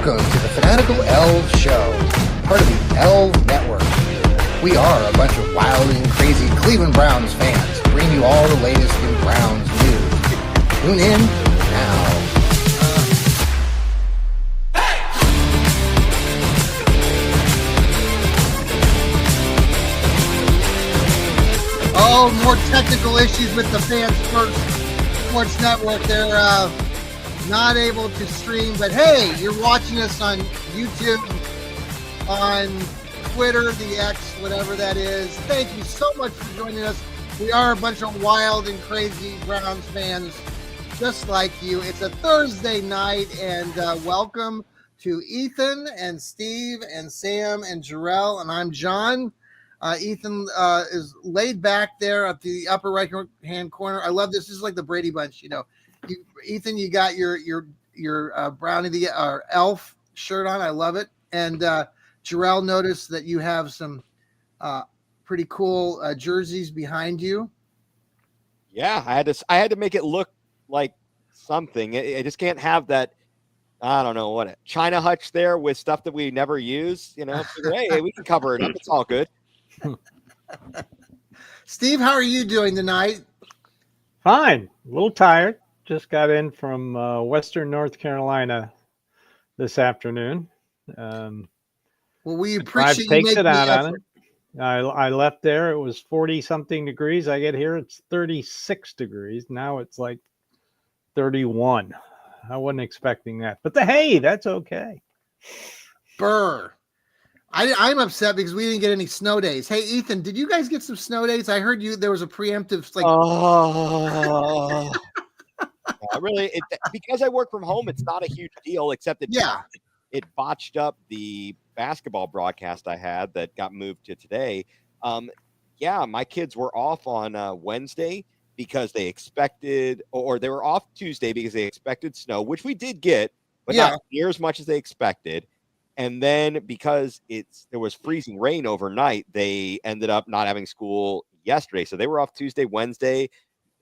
Welcome to the Fanatical Elfz Show, part of the Elfz Network. We are a bunch of wild and crazy Cleveland Browns fans, bringing you all the latest in Browns news. Tune in now. Oh, more technical issues with the Fans First Sports Network. They're not able to stream, but hey, you're watching us on YouTube, on Twitter, the X, whatever that is. Thank you so much for joining us. We are a bunch of wild and crazy Browns fans, just like you. It's a Thursday night, and welcome to Ethan and Steve and Sam and Jarrell, and I'm John. Ethan is laid back there at the upper right-hand corner. I love this. This is like the Brady Bunch, you know. Ethan, you got your Brownie the Elf shirt on. I love it. And Jarrell, noticed that you have some pretty cool jerseys behind you. Yeah, I had to make it look like something. I just can't have that. I don't know what China hutch there with stuff that we never use. You know, hey, we can cover it up. It's all good. Steve, how are you doing tonight? Fine. A little tired. Just got in from Western North Carolina this afternoon. Well, we appreciate you making it out the on effort. it. I left there. It was 40-something degrees. I get here, it's 36 degrees. Now it's like 31. I wasn't expecting that. But hey, that's okay. Burr. I'm upset because we didn't get any snow days. Hey, Ethan, did you guys get some snow days? I heard there was a preemptive Really, because I work from home, it's not a huge deal, except it botched up the basketball broadcast I had that got moved to today. My kids were off on Wednesday because they expected, or they were off Tuesday because they expected snow, which we did get, but not near as much as they expected. And then because there was freezing rain overnight, they ended up not having school yesterday. So they were off Tuesday, Wednesday.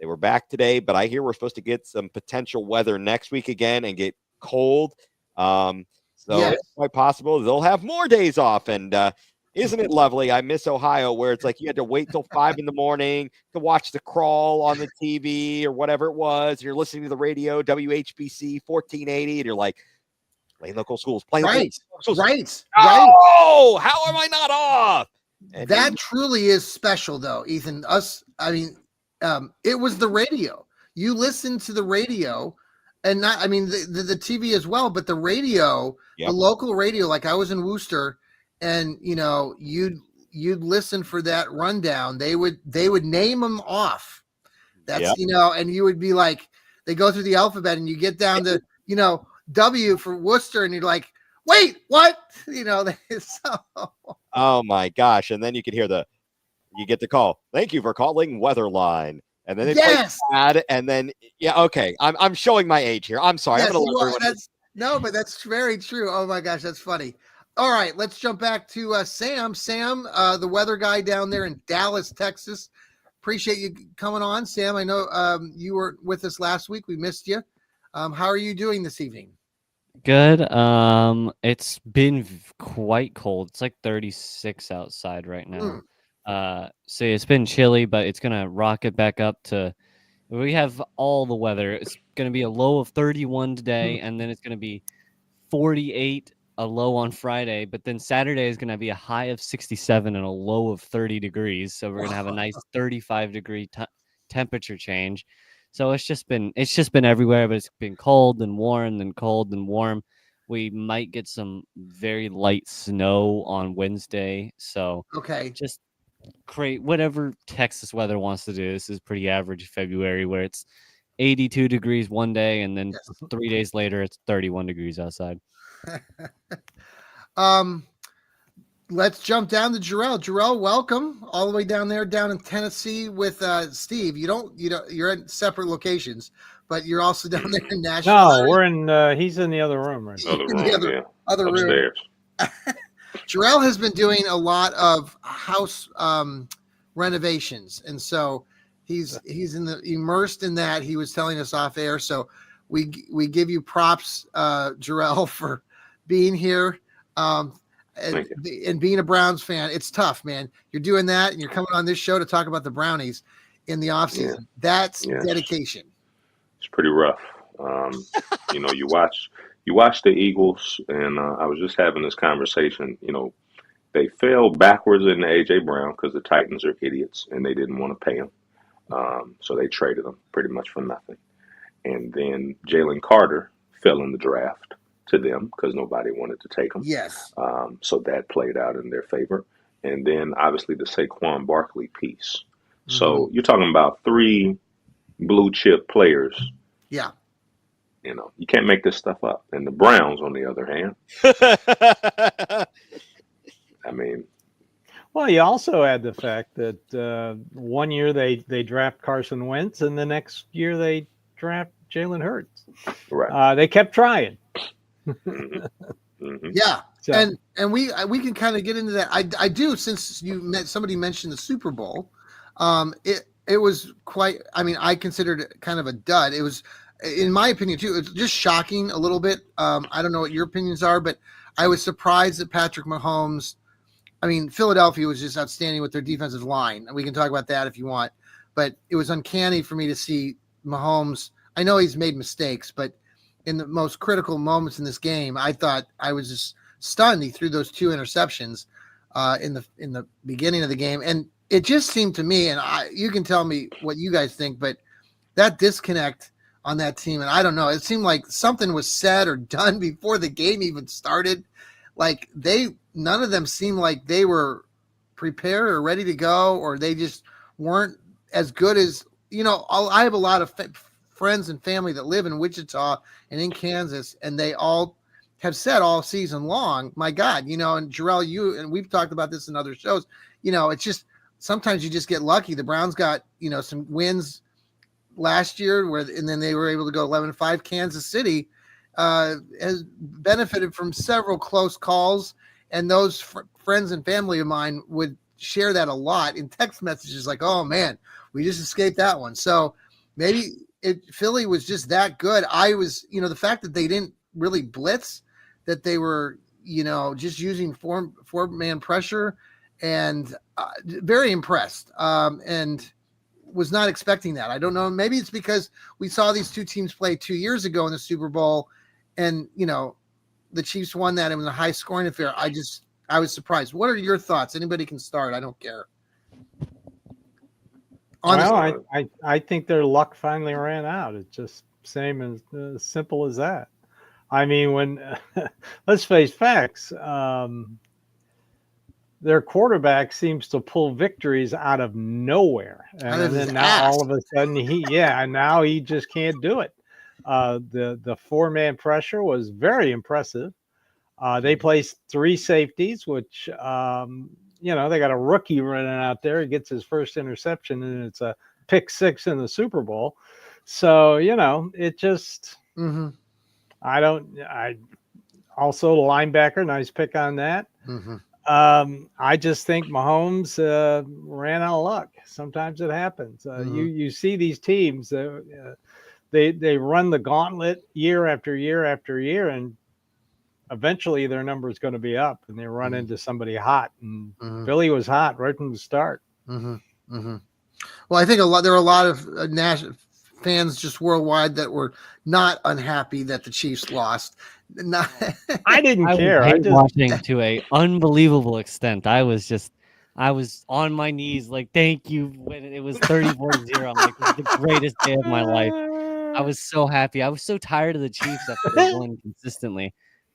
They were back today, but I hear we're supposed to get some potential weather next week again and get cold. It's quite possible they'll have more days off. And isn't it lovely? I miss Ohio, where it's like you had to wait till 5 a.m. to watch the crawl on the TV or whatever it was. And you're listening to the radio, WHBC 1480, and you're like, play local schools, play local schools. Right. Oh, how am I not off? And that truly is special, though, Ethan. It was the radio. You listened to the radio, and not, the TV as well, but the radio, the local radio. Like I was in Worcester, and you'd listen for that rundown. They would name them off. That's and you would be like, they go through the alphabet, and you get down to W for Worcester, and you're like, wait, what? Oh my gosh. And then you could hear you get the call. Thank you for calling Weatherline. And then they play ad, and then okay. I'm showing my age here. I'm sorry. Yes, but that's very true. Oh my gosh, that's funny. All right, let's jump back to Sam. Sam, the weather guy down there in Dallas, Texas. Appreciate you coming on, Sam. I know you were with us last week. We missed you. How are you doing this evening? Good. It's been quite cold. It's like 36 outside right now. So it's been chilly, but it's gonna rocket back up to. We have all the weather. It's gonna be a low of 31 today, and then it's gonna be 48, a low on Friday. But then Saturday is gonna be a high of 67 and a low of 30 degrees. So we're gonna have a nice 35-degree temperature change. So it's just been everywhere, but it's been cold and warm and cold and warm. We might get some very light snow on Wednesday. So just create whatever Texas weather wants to do. This is pretty average February, where it's 82 degrees one day, and then 3 days later it's 31 degrees outside. Let's jump down to Jarrell. Jarrell, welcome all the way down in Tennessee with Steve. You're at separate locations, but you're also down there in Nashville. No, we're in. He's in the other room right now. Other room. Jarrell has been doing a lot of house renovations, and so he's immersed in that. He was telling us off air, so we give you props, Jarrell, for being here. And being a Browns fan, it's tough, man. You're doing that, and you're coming on this show to talk about the Brownies in the offseason. Yeah. That's Yes. dedication. It's pretty rough. You watch the Eagles, and I was just having this conversation. They fell backwards in AJ Brown because the Titans are idiots and they didn't want to pay him, so they traded him pretty much for nothing. And then Jalen Carter fell in the draft to them because nobody wanted to take him. Yes. So that played out in their favor. And then obviously the Saquon Barkley piece. So you're talking about 3 blue chip players. Yeah. You can't make this stuff up. And the Browns, on the other hand, I mean, well, you also had the fact that one year they draft Carson Wentz, and the next year they draft Jalen Hurts. right. They kept trying. Yeah. So, And we can kind of get into that. I do, since somebody mentioned the Super Bowl. It was quite, I mean, I considered it kind of a dud. It was, in my opinion too, it's just shocking a little bit. I don't know what your opinions are, but I was surprised that Patrick Mahomes, I mean, Philadelphia was just outstanding with their defensive line. And we can talk about that if you want, but it was uncanny for me to see Mahomes. I know he's made mistakes, but in the most critical moments in this game, I thought I was just stunned. He threw those 2 interceptions in the beginning of the game. And it just seemed to me, and you can tell me what you guys think, but that disconnect on that team, and I don't know, it seemed like something was said or done before the game even started. Like none of them seemed like they were prepared or ready to go, or they just weren't as good as, I have a lot of friends and family that live in Wichita and in Kansas, and they all have said all season long, my God, and Jarrell, and we've talked about this in other shows, it's just, sometimes you just get lucky. The Browns got, some wins last year and then they were able to go 11-5. Kansas City has benefited from several close calls, and those friends and family of mine would share that a lot in text messages like, oh man, we just escaped that one. So maybe Philly was just that good. I was, the fact that they didn't really blitz, that they were, just using four-man pressure, and very impressed, and was not expecting that. I don't know. Maybe it's because we saw these 2 teams play 2 years ago in the Super Bowl, and, the Chiefs won that. It was a high scoring affair. I was surprised. What are your thoughts? Anybody can start. I don't care. Well, I think their luck finally ran out. It's just same as simple as that. I mean, when let's face facts, their quarterback seems to pull victories out of nowhere, and then now all of a sudden now he just can't do it. The 4-man pressure was very impressive. They placed 3 safeties, which they got a rookie running out there. He gets his first interception, and it's a pick 6 in the Super Bowl. So it just I also the linebacker, nice pick on that. I just think Mahomes ran out of luck. Sometimes it happens. You see these teams, they run the gauntlet year after year after year, and eventually their number is going to be up, and they run into somebody hot. And Philly was hot right from the start. Well, I think there are a lot of national fans just worldwide that were not unhappy that the Chiefs lost. I didn't care. I was watching to a unbelievable extent. I was on my knees like, thank you. When it was 34-0, I'm like, it was the greatest day of my life. I was so happy. I was so tired of the Chiefs after they won consistently.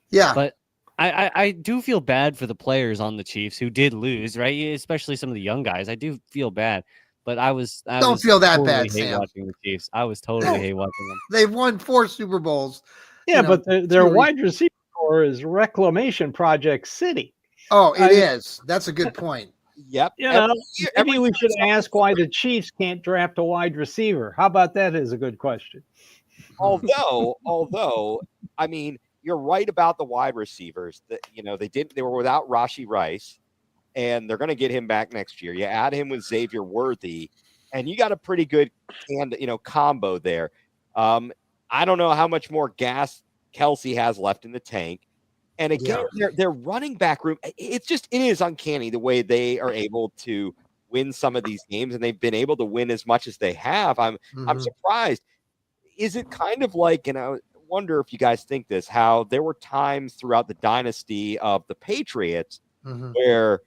Yeah. But I do feel bad for the players on the Chiefs who did lose, right? Especially some of the young guys. I do feel bad. But I don't feel that totally bad, hate Sam. watching the Chiefs. I was totally hate watching them. They've won 4 Super Bowls. Yeah, but their wide receiver core is Reclamation Project City. Oh, it is. That's a good point. Yep. Maybe we should ask why the Chiefs can't draft a wide receiver. How about that is a good question. Although, I mean, you're right about the wide receivers. That they were without Rashee Rice, and they're going to get him back next year. You add him with Xavier Worthy, and you got a pretty good combo there. I don't know how much more gas Kelsey has left in the tank. And again, their running back room, it is uncanny the way they are able to win some of these games, and they've been able to win as much as they have. I'm surprised. Is it kind of like, and I wonder if you guys think this, how there were times throughout the dynasty of the Patriots where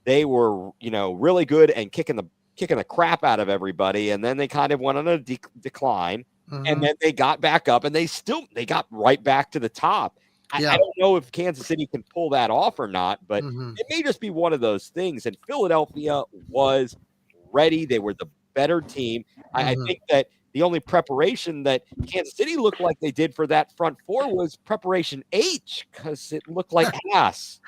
they were, really good and kicking the crap out of everybody, and then they kind of went on a decline, and then they got back up, and they got right back to the top. I don't know if Kansas City can pull that off or not, but it may just be one of those things. And Philadelphia was ready. They were the better team. I think that the only preparation that Kansas City looked like they did for that front four was preparation H, because it looked like ass.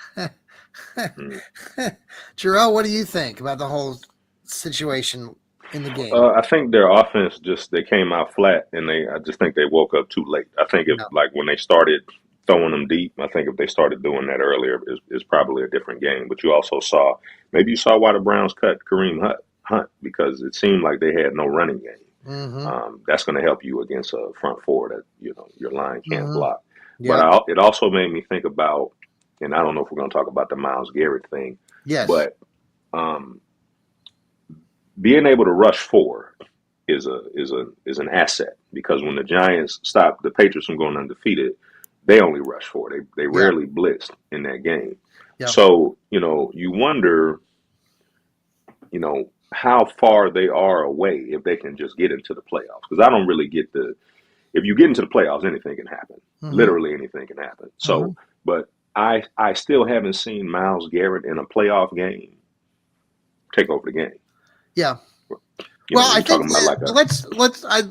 Jarrell, what do you think about the whole situation in the game? I think their offense they came out flat, and I just think they woke up too late. I think when they started throwing them deep, I think if they started doing that earlier, it's probably a different game. But you also saw why the Browns cut Kareem Hunt, because it seemed like they had no running game. That's going to help you against a front four that your line can't block. But it also made me think about, and I don't know if we're going to talk about the Myles Garrett thing. Yes. But being able to rush four is an asset, because when the Giants stopped the Patriots from going undefeated, they only rushed four. They rarely blitzed in that game. Yeah. So you wonder, how far they are away if they can just get into the playoffs. Because I don't really get if you get into the playoffs, anything can happen. Literally anything can happen. So, but I still haven't seen Myles Garrett in a playoff game take over the game. Yeah. I think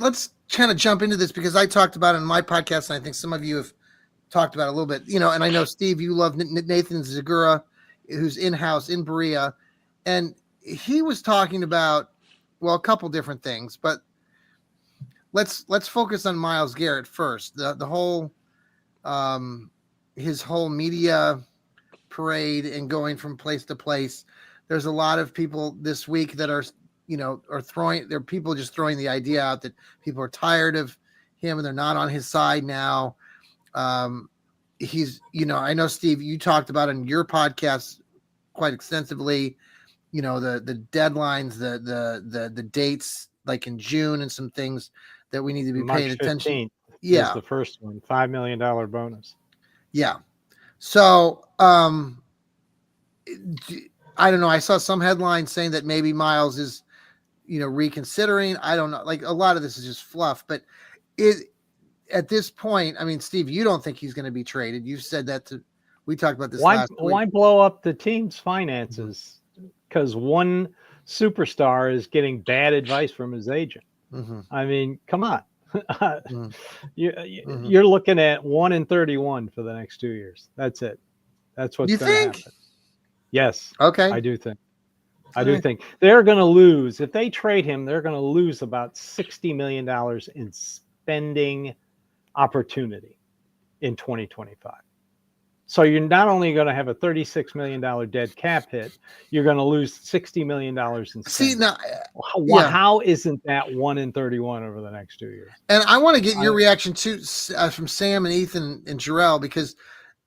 let's kind of jump into this, because I talked about it in my podcast, and I think some of you have talked about it a little bit. And I know, Steve, you love Nathan Zagura, who's in-house in Berea, and he was talking about, a couple different things, but let's focus on Myles Garrett first. The whole his whole media parade and going from place to place. There's a lot of people this week that are people just throwing the idea out that people are tired of him and they're not on his side now. He's, I know, Steve, you talked about in your podcast quite extensively, the deadlines, the dates, like in June, and some things that we need to be paying attention. Yeah, the first one, $5 million bonus. Yeah. So I don't know. I saw some headlines saying that maybe Myles is, reconsidering. I don't know. Like, a lot of this is just fluff. But at this point, I mean, Steve, you don't think he's going to be traded. You said that we talked about this last week. Why blow up the team's finances? Because one superstar is getting bad advice from his agent. I mean, come on. You're looking at 1-31 for the next 2 years. That's it. That's what's going to happen. Yes. Okay. I do think. Think they're going to lose. If they trade him, they're going to lose about $60 million in spending opportunity in 2025. So you're not only going to have a $36 million dead cap hit, you're going to lose $60 million in spending. See, now, how isn't that 1-31 over the next 2 years? And I want to get your reaction too, from Sam and Ethan and Jarrell, because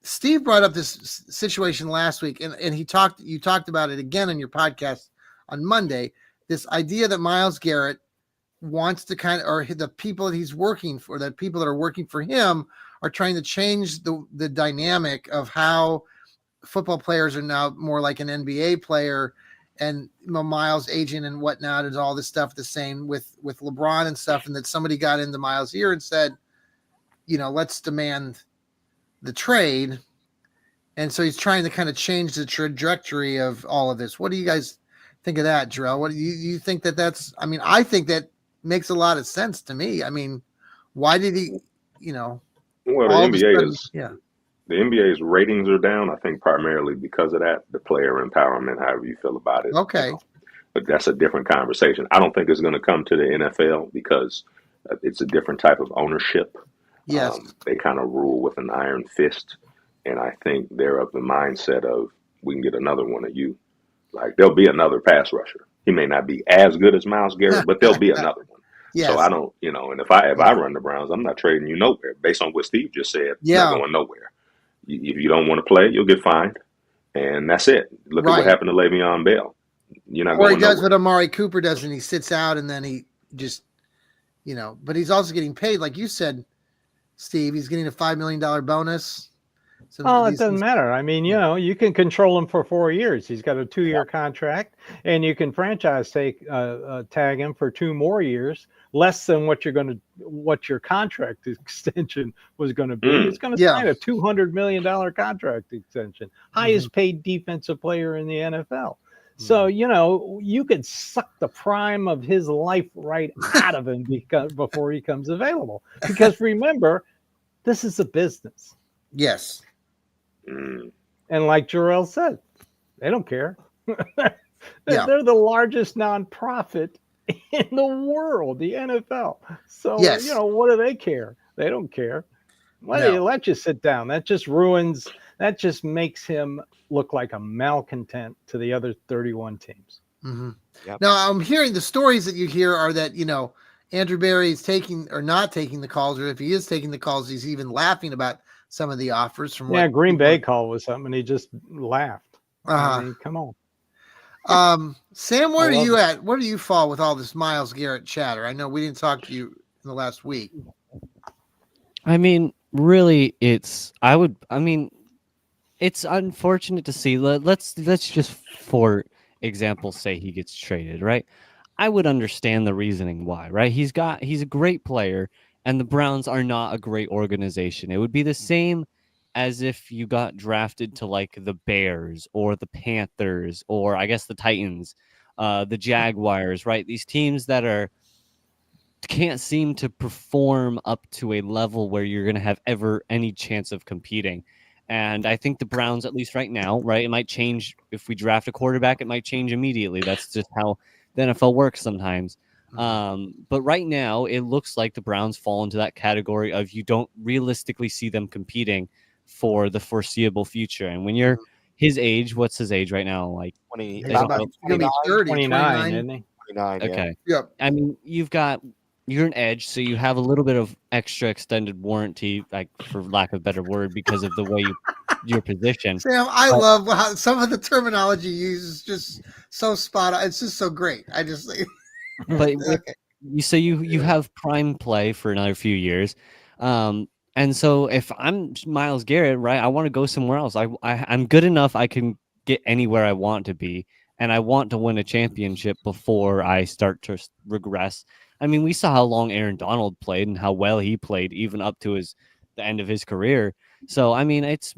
Steve brought up this situation last week, and you talked about it again in your podcast on Monday. This idea that Myles Garrett wants to or the people that he's working for, the people that are working for him, are trying to change the dynamic of how football players are now more like an NBA player, and Myles' agent and whatnot is all this stuff the same with LeBron and stuff, and that somebody got into Myles' ear and said, let's demand the trade. And so he's trying to kind of change the trajectory of all of this. What do you guys think of that, Jarrell? What do you think that's, I mean, I think that makes a lot of sense to me. I mean, why did he, well, the NBA's ratings are down, I think, primarily because of that, the player empowerment, however you feel about it. Okay. But that's a different conversation. I don't think it's going to come to the NFL because it's a different type of ownership. Yes. They kind of rule with an iron fist. And I think they're of the mindset of, we can get another one of you. Like, there'll be another pass rusher. He may not be as good as Myles Garrett, but there'll be another one. Yes. So I don't, and if I run the Browns, I'm not trading you nowhere. Based on what Steve just said, not going nowhere. If you don't want to play, you'll get fined, and that's it. Look at what happened to Le'Veon Bell. You're not going he does nowhere. what Amari Cooper does, and he sits out, and then he just, but he's also getting paid, like you said, Steve. He's getting a $5 million bonus. Well, it doesn't matter. I mean, you can control him for 4 years. He's got a 2-year contract, and you can franchise tag him for 2 more years, less than what your contract extension was going to be. He's going to sign a $200 million contract extension, highest paid defensive player in the NFL. So, you could suck the prime of his life right out of him before he comes available. Because remember, this is a business. Yes. And like Jarrell said, they don't care. They're the largest nonprofit in the world, the NFL. So, what do they care? They don't care. They let you sit down. That just makes him look like a malcontent to the other 31 teams. Mm-hmm. Yep. Now, I'm hearing the stories that you hear are that, Andrew Berry is taking or not taking the calls, or if he is taking the calls, he's even laughing about some of the offers from Green Bay call was something, and he just laughed. I mean, come on. Sam, where are you at? Where do you fall with all this Myles Garrett chatter? I know we didn't talk to you in the last week. I mean, really, it's unfortunate to see. Let's just, for example, say he gets traded, right? I would understand the reasoning why, right? He's a great player, and the Browns are not a great organization. It would be the same as if you got drafted to like the Bears or the Panthers or I guess the Titans, the Jaguars, right? These teams that can't seem to perform up to a level where you're going to have ever any chance of competing. And I think the Browns, at least right now, right, it might change if we draft a quarterback. It might change immediately. That's just how the NFL works sometimes. But right now, it looks like the Browns fall into that category of you don't realistically see them competing for the foreseeable future. And when you're his age, what's his age right now? Like 20, about 29, isn't he? 29. Okay. Yeah. I mean, you're an edge, so you have a little bit of extra extended warranty, like for lack of a better word, because of the way your position. Sam, I love how some of the terminology you use is just so spot on. It's just so great. I just think. But you have prime play for another few years, and so if I'm Myles Garrett, right, I want to go somewhere else. I'm good enough. I can get anywhere I want to be, and I want to win a championship before I start to regress. I mean, we saw how long Aaron Donald played and how well he played, even up to the end of his career. So I mean, it's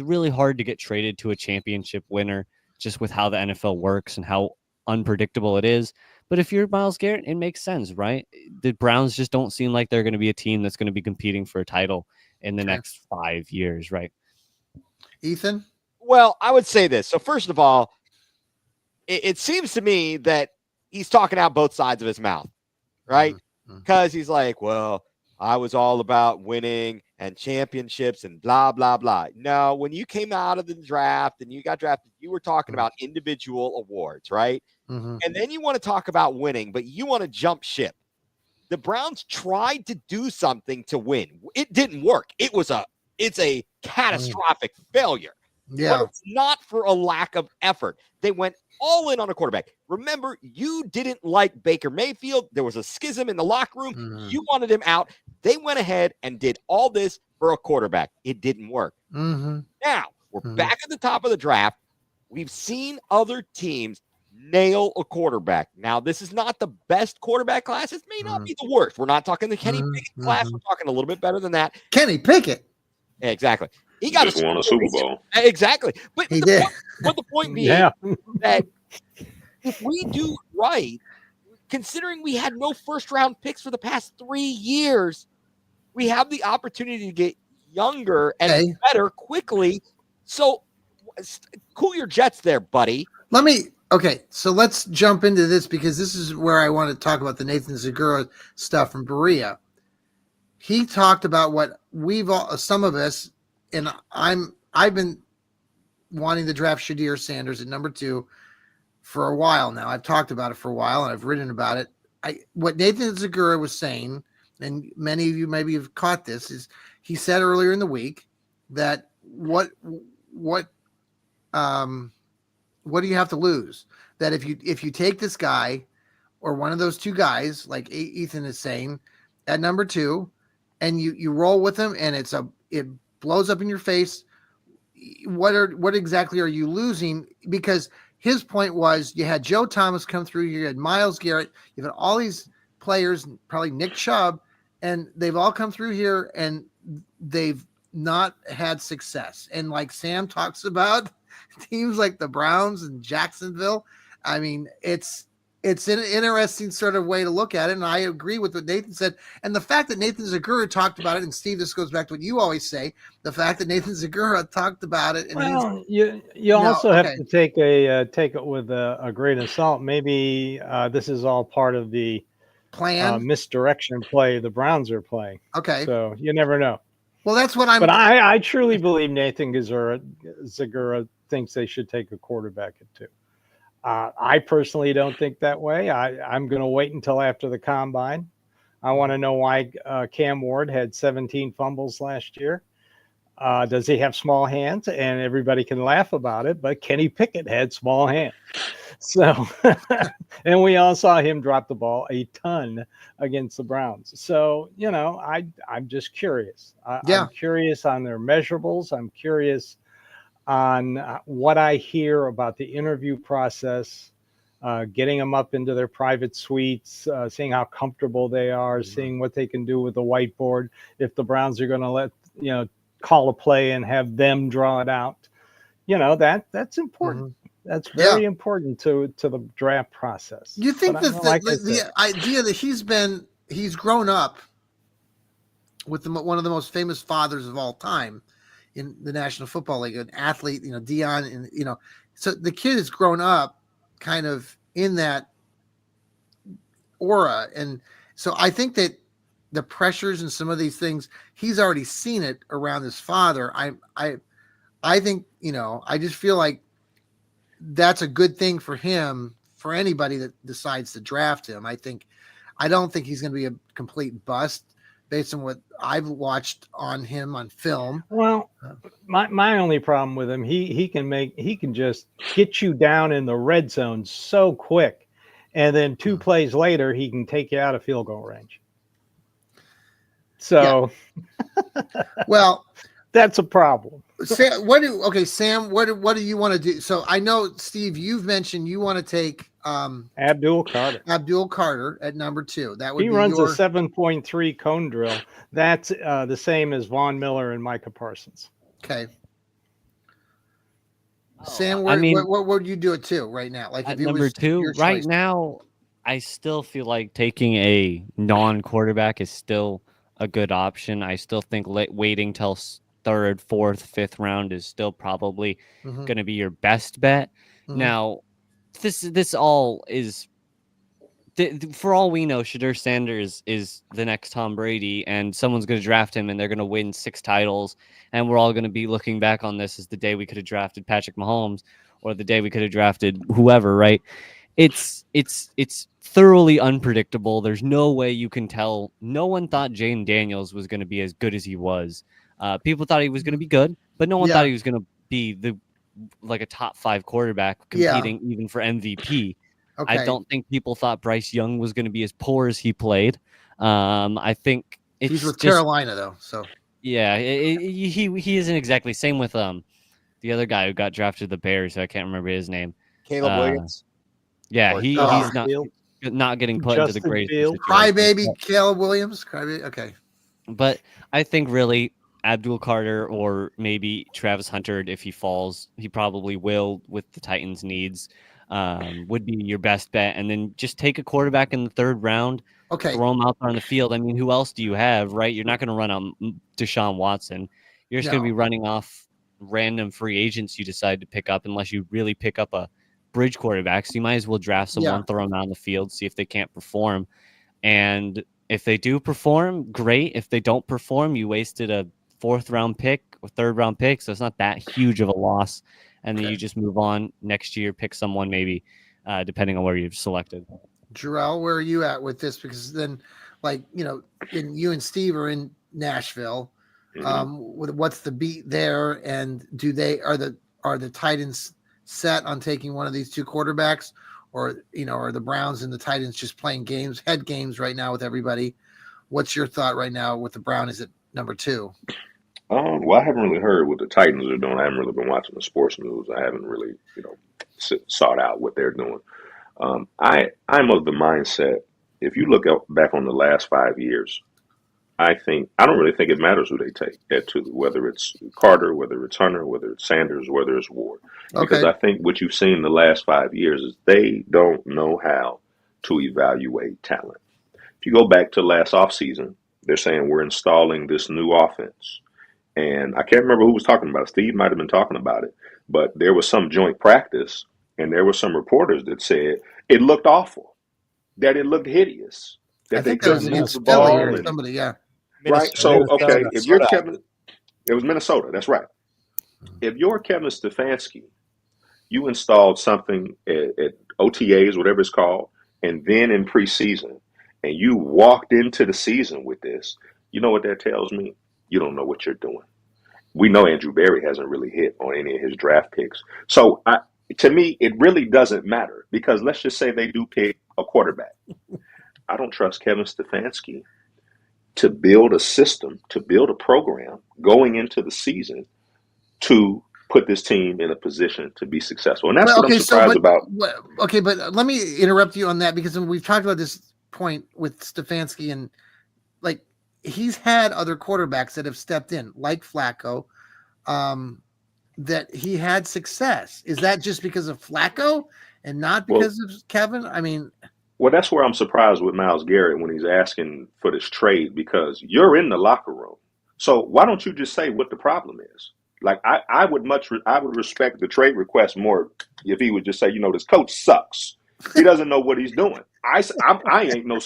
really hard to get traded to a championship winner just with how the NFL works and how unpredictable it is. But if you're Myles Garrett, it makes sense, right? The Browns just don't seem like they're going to be a team that's going to be competing for a title in the next 5 years, right? Ethan? Well, I would say this. So first of all, it seems to me that he's talking out both sides of his mouth, right? Because he's like, well, I was all about winning and championships and blah, blah, blah. No, when you came out of the draft and you got drafted, you were talking about individual awards, right? And then you want to talk about winning, but you want to jump ship. The Browns tried to do something to win. It didn't work. It's a catastrophic failure. Yeah. But it's not for a lack of effort. They went all in on a quarterback. Remember, you didn't like Baker Mayfield. There was a schism in the locker room. You wanted him out. They went ahead and did all this for a quarterback. It didn't work. Now, we're back at the top of the draft. We've seen other teams nail a quarterback. Now, this is not the best quarterback class. It may not be the worst. We're not talking the Kenny Pickett class. We're talking a little bit better than that. Kenny Pickett. Exactly. He got just won a Super Bowl. Exactly. But he did. But the point being that if we do right, considering we had no first-round picks for the past 3 years, we have the opportunity to get younger and better quickly. So cool your jets there, buddy. So let's jump into this because this is where I want to talk about the Nathan Zegura stuff from Berea. He talked about what some of us, and I've been wanting to draft Shadir Sanders at number 2 for a while now. I've talked about it for a while and I've written about it. What Nathan Zegura was saying, and many of you maybe have caught this, is he said earlier in the week that what do you have to lose? That if you take this guy or one of those two guys, like Ethan is saying, at number 2, and you roll with him, and it blows up in your face, what exactly are you losing? Because his point was you had Joe Thomas come through, you had Myles Garrett, you've had all these players, probably Nick Chubb, and they've all come through here and they've not had success. And like Sam talks about, teams like the Browns and Jacksonville, I mean, it's an interesting sort of way to look at it. And I agree with what Nathan said. And the fact that Nathan Zagura talked about it, and Steve, this goes back to what you always say, the fact that Nathan Zagura talked about it. And you also have to take it with a grain of salt. Maybe this is all part of the plan misdirection play the Browns are playing. Okay. So you never know. Well, that's what I'm. But I truly believe Nathan Zagura thinks they should take a quarterback at 2. I personally don't think that way. I'm going to wait until after the combine. I want to know why Cam Ward had 17 fumbles last year. Does he have small hands? And everybody can laugh about it, but Kenny Pickett had small hands. So, and we all saw him drop the ball a ton against the Browns. So, I'm just curious. I'm curious on their measurables. I'm curious on what I hear about the interview process, getting them up into their private suites, seeing how comfortable they are, seeing what they can do with the whiteboard. If the Browns are going to call a play and have them draw it out, that's important. That's very important to the draft process. You think the idea that he's grown up with one of the most famous fathers of all time in the National Football League, an athlete, Dion, and so the kid has grown up kind of in that aura, and so I think that the pressures and some of these things, he's already seen it around his father. I think I just feel like that's a good thing for him, for anybody that decides to draft him. I don't think he's going to be a complete bust based on what I've watched on him on film. Well, my only problem with him, he can just get you down in the red zone so quick, and then 2 plays later he can take you out of field goal range. So, well, that's a problem. Sam, what do you want to do? So I know, Steve, you've mentioned you want to take Abdul Carter at number 2. That would he runs a 7.3 cone drill. That's the same as Von Miller and Micah Parsons. Okay. Sam, what would you do at 2 right now? Like at number 2 right now, I still feel like taking a non-quarterback is still a good option. I still think waiting till 3rd, 4th, 5th round is still probably going to be your best bet. Now, this all is, for all we know, Shadur Sanders is the next Tom Brady, and someone's going to draft him, and they're going to win 6 titles, and we're all going to be looking back on this as the day we could have drafted Patrick Mahomes, or the day we could have drafted whoever, right? It's thoroughly unpredictable. There's no way you can tell. No one thought Jane Daniels was going to be as good as he was. People thought he was going to be good, but no one thought he was going to be a top 5 quarterback competing even for MVP. Okay. I don't think people thought Bryce Young was going to be as poor as he played. I think he's with Carolina though, so yeah, he isn't exactly. Same with the other guy who got drafted to the Bears. I can't remember his name. Caleb Williams. Yeah, he's not getting put into the greatest. Crybaby Caleb Williams. Crybaby. Okay. But I think really Abdul Carter or maybe Travis Hunter, if he falls, he probably will with the Titans' needs, would be your best bet. And then just take a quarterback in the 3rd round. Okay. Throw him out there on the field. I mean, who else do you have, right? You're not going to run on Deshaun Watson. You're just going to be running off random free agents you decide to pick up unless you really pick up a bridge quarterback. So you might as well draft someone, throw them out on the field, see if they can't perform. And if they do perform, great. If they don't perform, you wasted a 4th round pick or 3rd round pick. So it's not that huge of a loss. And then you just move on next year, pick someone maybe depending on where you've selected. Jarrell, where are you at with this? Because then, you and Steve are in Nashville. What's the beat there? And are the Titans set on taking one of these two quarterbacks, or are the Browns and the Titans just playing head games right now with everybody? What's your thought right now with the Brown? Is it number 2? Well, I haven't really heard what the Titans are doing. I haven't really been watching the sports news. I haven't really, sought out what they're doing. I'm of the mindset, if you look back on the last 5 years, I don't really think it matters who they take at 2, whether it's Carter, whether it's Hunter, whether it's Sanders, whether it's Ward. Because I think what you've seen in the last 5 years is they don't know how to evaluate talent. If you go back to last offseason, they're saying we're installing this new offense. And I can't remember who was talking about it. Steve might have been talking about it. But there was some joint practice, and there were some reporters that said it looked awful, that it looked hideous, that they couldn't move the ball. Or somebody, yeah. Right. So, okay, if you're Kevin, it was Minnesota. That's right. If you're Kevin Stefanski, you installed something at OTAs, whatever it's called, and then in preseason, and you walked into the season with this, you know what that tells me? You don't know what you're doing. We know Andrew Berry hasn't really hit on any of his draft picks. So, to me, it really doesn't matter, because let's just say they do pick a quarterback. I don't trust Kevin Stefanski to build a system, to build a program going into the season to put this team in a position to be successful. And that's what I'm surprised about. Okay, but let me interrupt you on that, because we've talked about this point with Stefanski, and he's had other quarterbacks that have stepped in, like Flacco, that he had success. Is that just because of Flacco and not because of Kevin? I mean... Well, that's where I'm surprised with Myles Garrett when he's asking for this trade, because you're in the locker room. So why don't you just say what the problem is? Like, I would respect the trade request more if he would just say, this coach sucks. He doesn't know what he's doing. I ain't no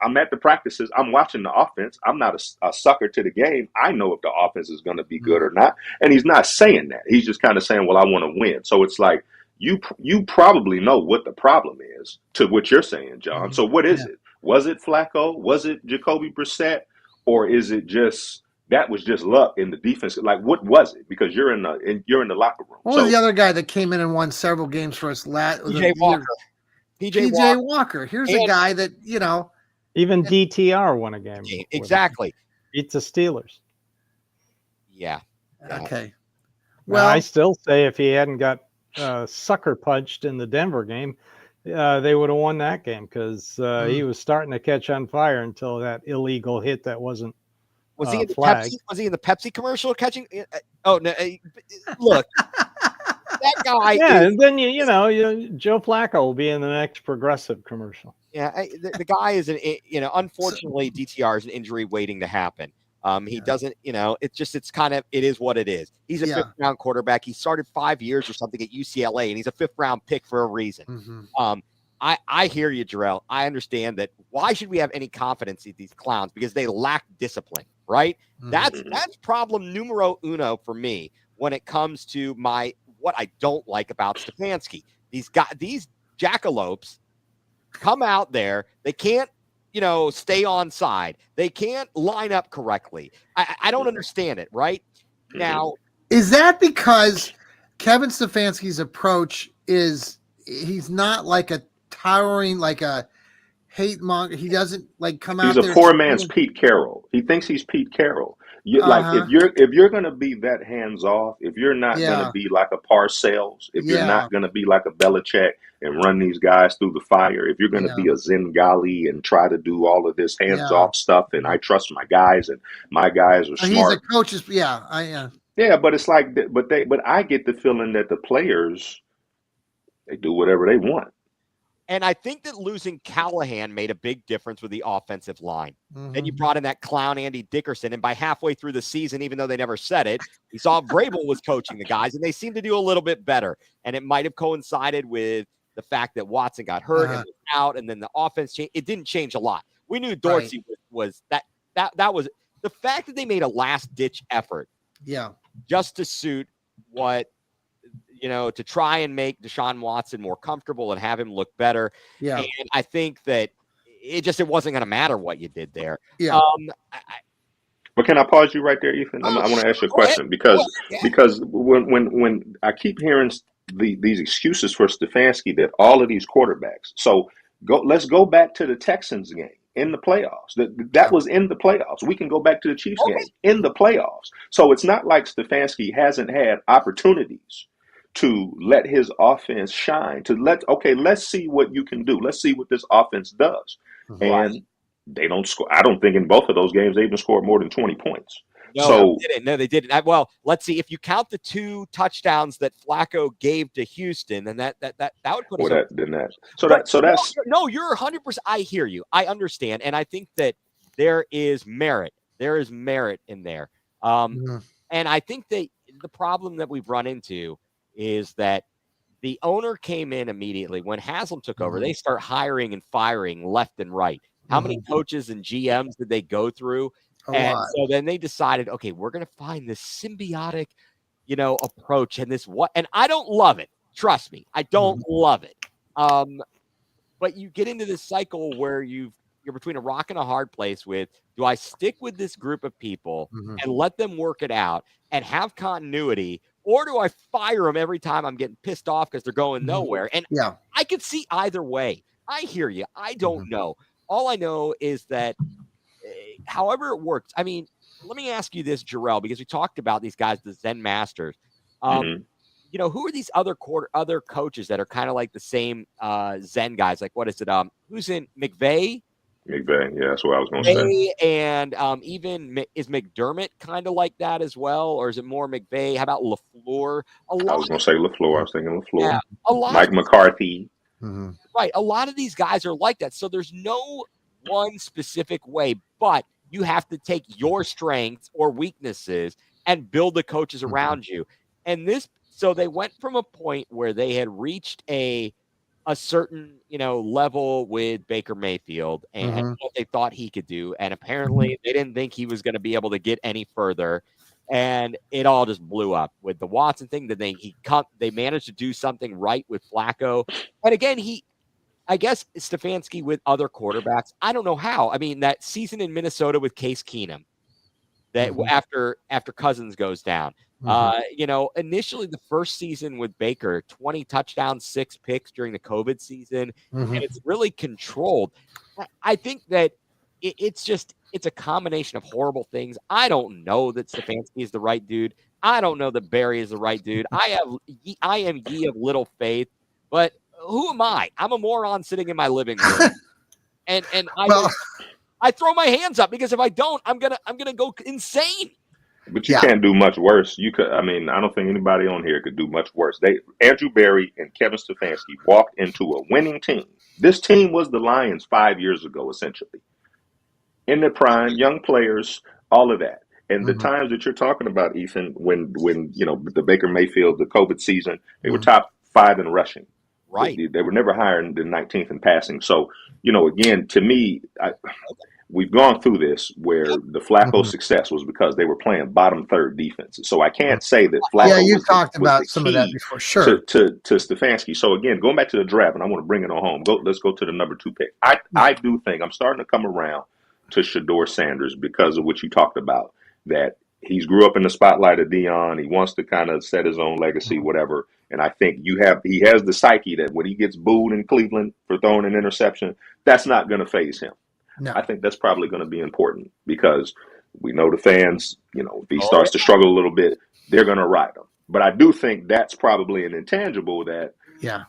I'm at the practices. I'm watching the offense. I'm not a sucker to the game. I know if the offense is going to be good or not. And he's not saying that. He's just kind of saying, well, I want to win. So it's like, you probably know what the problem is to what you're saying, John. So what is it? Was it Flacco? Was it Jacoby Brissett? Or is it just that was just luck in the defense? Like, what was it? Because you're in the locker room. What was the other guy that came in and won several games for us? PJ Walker. PJ Walker. Here's a guy that even DTR won a game. Exactly. Beats the Steelers. Yeah. Okay. Well, I still say if he hadn't got sucker punched in the Denver game, they would have won that game, because he was starting to catch on fire until that illegal hit that wasn't was he in the flagged. Pepsi? Was he in the Pepsi commercial catching? Oh no! Look, that guy. Yeah, and then Joe Flacco will be in the next Progressive commercial. Yeah, the guy is unfortunately DTR is an injury waiting to happen. He doesn't, it is what it is. He's a 5th round quarterback. He started 5 years or something at UCLA, and he's a 5th round pick for a reason. I hear you, Jarrell. I understand that. Why should we have any confidence in these clowns? Because they lack discipline, right? That's problem numero uno for me when it comes to what I don't like about Stefanski. These jackalopes come out there. They can't stay on side. They can't line up correctly. I don't understand it, right? Now, is that because Kevin Stefanski's approach is he's not like a towering, like a hate monger. He doesn't come out there. He's a poor man's Pete Carroll. He thinks he's Pete Carroll. Like if you're going to be that hands off, if you're not going to be like a Parcells, if you're not going to be like a Belichick and run these guys through the fire, if you're going to be a Zengali and try to do all of this hands off stuff, and I trust my guys and my guys are smart. He's a coach's, yeah, but it's like, but I get the feeling that the players, they do whatever they want. And I think that losing Callahan made a big difference with the offensive line. Then you brought in that clown Andy Dickerson, and by halfway through the season, even though they never said it, we saw Vrabel was coaching the guys, and they seemed to do a little bit better. And it might have coincided with the fact that Watson got hurt and was out, and then the offense changed. It didn't change a lot. We knew Dorsey was that was the fact that they made a last-ditch effort just to suit what – to try and make Deshaun Watson more comfortable and have him look better. Yeah. And I think that it wasn't going to matter what you did there. Yeah. But can I pause you right there, Ethan? I want to ask you a question because when I keep hearing these excuses for Stefanski that all of these quarterbacks. So let's go back to the Texans game in the playoffs. That was in the playoffs. We can go back to the Chiefs game in the playoffs. So it's not like Stefanski hasn't had opportunities to let his offense shine. Let's see what you can do. Let's see what this offense does. And they don't score. I don't think in both of those games they even scored more than 20 points. No, they didn't. Well, let's see. If you count the 2 touchdowns that Flacco gave to Houston, then that would put us. You're 100%. I hear you. I understand, and I think that there is merit. There is merit in there. And I think that the problem that we've run into is that the owner came in immediately when Haslam took over. They start hiring and firing left and right. How many coaches and GMs did they go through? So then they decided, okay, we're going to find this symbiotic, approach and and I don't love it. Trust me, I don't love it. But you get into this cycle where you're between a rock and a hard place with, do I stick with this group of people and let them work it out and have continuity, or do I fire them every time I'm getting pissed off because they're going nowhere? And I could see either way. I hear you. I don't know. All I know is that however it works, I mean, let me ask you this, Jarrell, because we talked about these guys, the Zen Masters. Who are these other coaches that are kind of like the same Zen guys? Like, what is it? Who's in McVay? McVay, yeah, that's what I was going to say. And even is McDermott kind of like that as well, or is it more McVay? How about LaFleur? I was going to say LaFleur. I was thinking LaFleur. Yeah, Mike McCarthy. Right. A lot of these guys are like that. So there's no one specific way, but you have to take your strengths or weaknesses and build the coaches around you. And so they went from a point where they had reached a certain, level with Baker Mayfield and what they thought he could do. And apparently they didn't think he was going to be able to get any further. And it all just blew up with the Watson thing. That they managed to do something right with Flacco. And again, I guess Stefanski with other quarterbacks. I don't know how. I mean, that season in Minnesota with Case Keenum, that after Cousins goes down, initially the first season with Baker, 20 touchdowns, 6 picks during the COVID season, and it's really controlled. I think that it's a combination of horrible things. I don't know that Stefanski is the right dude. I don't know that Barry is the right dude. I am ye of little faith, but who am I? I'm a moron sitting in my living room, and I throw my hands up because if I don't, I'm gonna go insane. But you can't do much worse. You could. I mean, I don't think anybody on here could do much worse. Andrew Barry and Kevin Stefanski walked into a winning team. This team was the Lions 5 years ago, essentially. In their prime, young players, all of that. And the times that you're talking about, Ethan, when the Baker Mayfield, the COVID season, they were top 5 in rushing. Right. They were never higher than 19th in passing. So, again, to me, we've gone through this where the Flacco success was because they were playing bottom third defenses. So I can't say that Flacco. Yeah, you talked about some of that before, sure. To Stefanski. So again, going back to the draft, and I want to bring it on home. Let's go to the number 2 pick. I do think I'm starting to come around to Shedeur Sanders because of what you talked about. That he's grew up in the spotlight of Dion. He wants to kind of set his own legacy, whatever. And I think he has the psyche that when he gets booed in Cleveland for throwing an interception, that's not going to faze him. No. I think that's probably going to be important because we know the fans, if he starts to struggle a little bit, they're going to ride him. But I do think that's probably an intangible that,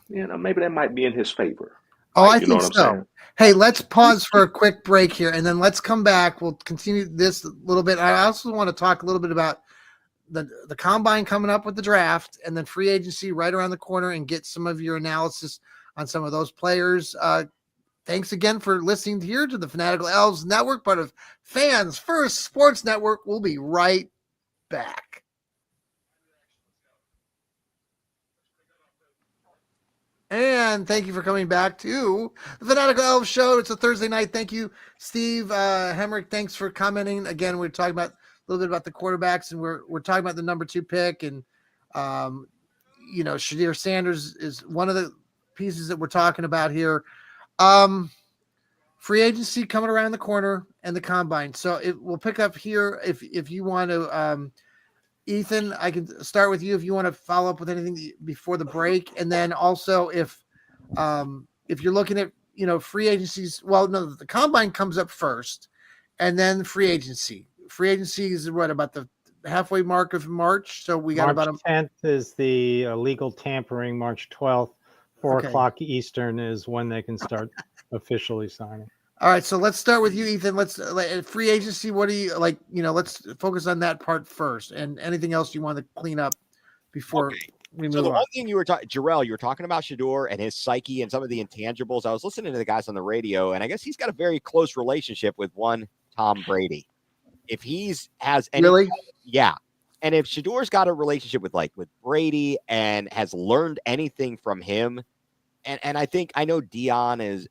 maybe that might be in his favor. Oh, I think so. Hey, let's pause for a quick break here, and then let's come back. We'll continue this a little bit. I also want to talk a little bit about the combine coming up with the draft and then free agency right around the corner and get some of your analysis on some of those players. Thanks again for listening here to the Fanatical Elfz Network, part of Fans First Sports Network. We'll be right back. And thank you for coming back to the Fanatical Elfz Show. It's a Thursday night. Thank you, Steve Hemrick. Thanks for commenting. Again, we're talking about a little bit about the quarterbacks, and we're talking about the number 2 pick. And, Shedeur Sanders is one of the pieces that we're talking about here. free agency coming around the corner and the combine. So we'll pick up here if you want to. Ethan, I can start with you if you want to follow up with anything before the break, and then also if you're looking at free agencies. Well, no, the combine comes up first, and then free agency. Free agency is what, about the halfway mark of March? So we got March 10th is the legal tampering. March 12th, 4 o'clock Eastern is when they can start officially signing. All right, so let's start with you, Ethan. Let's free agency. What do you like? Let's focus on that part first, and anything else you want to clean up before we move on. So the one thing you were talking, Jarrell, you were talking about Shedeur and his psyche and some of the intangibles. I was listening to the guys on the radio, and I guess he's got a very close relationship with one Tom Brady. If has any, really, yeah, and if Shedeur's got a relationship with Brady and has learned anything from him, and I know Dion is.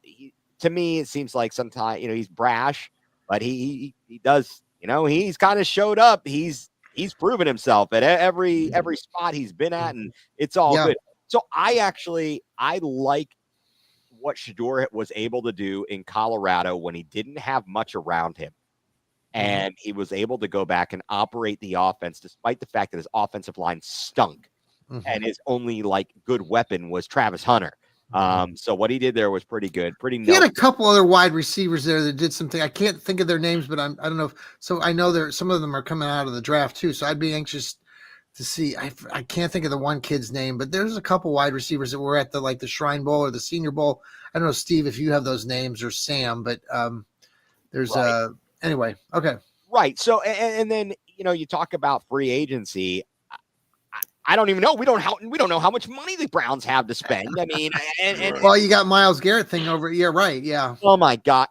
To me, it seems like sometimes, he's brash, but he does, he's kind of showed up. He's proven himself at every spot he's been at, and it's all good. So I like what Shedeur was able to do in Colorado when he didn't have much around him. And he was able to go back and operate the offense, despite the fact that his offensive line stunk. And his only good weapon was Travis Hunter. So what he did there was pretty good. He had a couple other wide receivers there that did something. I can't think of their names, but I don't know. So I know some of them are coming out of the draft too. So I'd be anxious to see. I can't think of the one kid's name, but there's a couple wide receivers that were at the the Shrine Bowl or the Senior Bowl. I don't know, Steve, if you have those names, or Sam, but there's anyway. Okay. Right. So and then you talk about free agency. I don't even know. We don't know how much money the Browns have to spend. I mean, well, you got Myles Garrett thing over. Yeah, right. Yeah. Oh my God.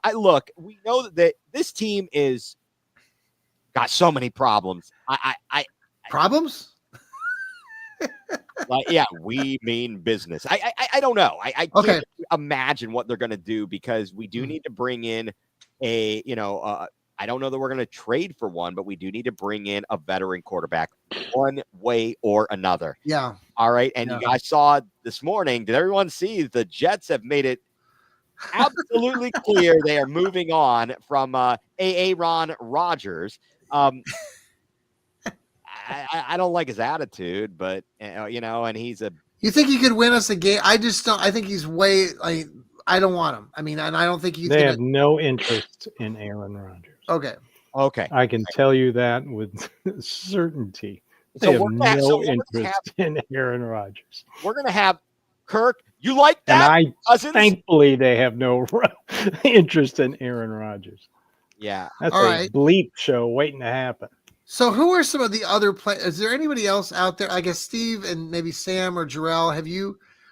We know that this team is got so many problems. Problems? We mean business. I don't know. I can't imagine what they're going to do, because we do need to bring in I don't know that we're going to trade for one, but we do need to bring in a veteran quarterback one way or another. Yeah. All right. And you guys saw this morning, did everyone see the Jets have made it absolutely clear they are moving on from Aaron Rodgers. I don't like his attitude, but, and he's a. You think he could win us a game? I just don't. I think he's way. I don't want him. I mean, and I don't think he's. They have no interest in Aaron Rodgers. Okay. I can tell you that with certainty. They have no interest in Aaron Rodgers. We're going to have Kirk. You like that? And thankfully, they have no interest in Aaron Rodgers. Yeah. That's a bleep show waiting to happen. So who are some of the other players? Is there anybody else out there? I guess Steve and maybe Sam or Jarrell,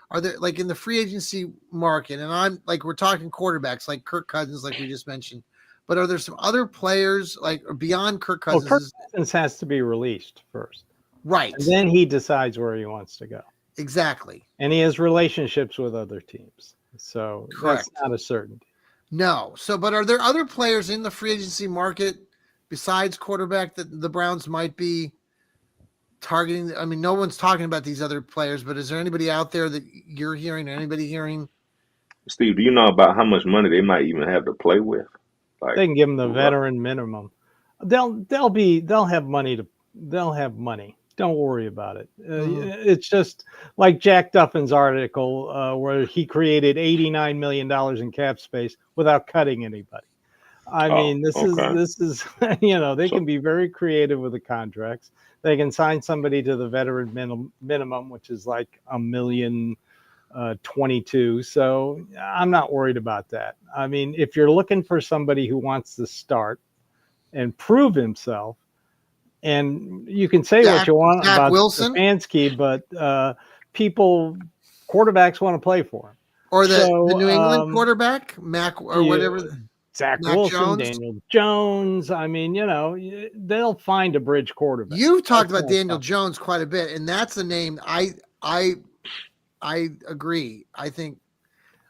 are there in the free agency market? And I'm we're talking quarterbacks like Kirk Cousins, like we just mentioned. But are there some other players beyond Kirk Cousins? Well, Kirk Cousins has to be released first. Right. And then he decides where he wants to go. Exactly. And he has relationships with other teams. So that's not a certainty. No. So, but are there other players in the free agency market besides quarterback that the Browns might be targeting? I mean, no one's talking about these other players, but is there anybody out there that you're hearing, or anybody hearing? Steve, do you know about how much money they might even have to play with? They can give them the veteran minimum. They'll have money. They'll have money. Don't worry about it. It's just like Jack Duffin's article where he created $89 million in cap space without cutting anybody. I mean, this is they can be very creative with the contracts. They can sign somebody to the veteran minimum, which is like $1,022,000. So I'm not worried about that. I mean, if you're looking for somebody who wants to start and prove himself, and you can say what you want about Wilson, Stefanski, but quarterbacks want to play for him. Or the New England quarterback, Mac, or whatever. Zach Wilson, Daniel Jones. I mean, they'll find a bridge quarterback. You've talked about Daniel Jones quite a bit, and that's a name I agree. I think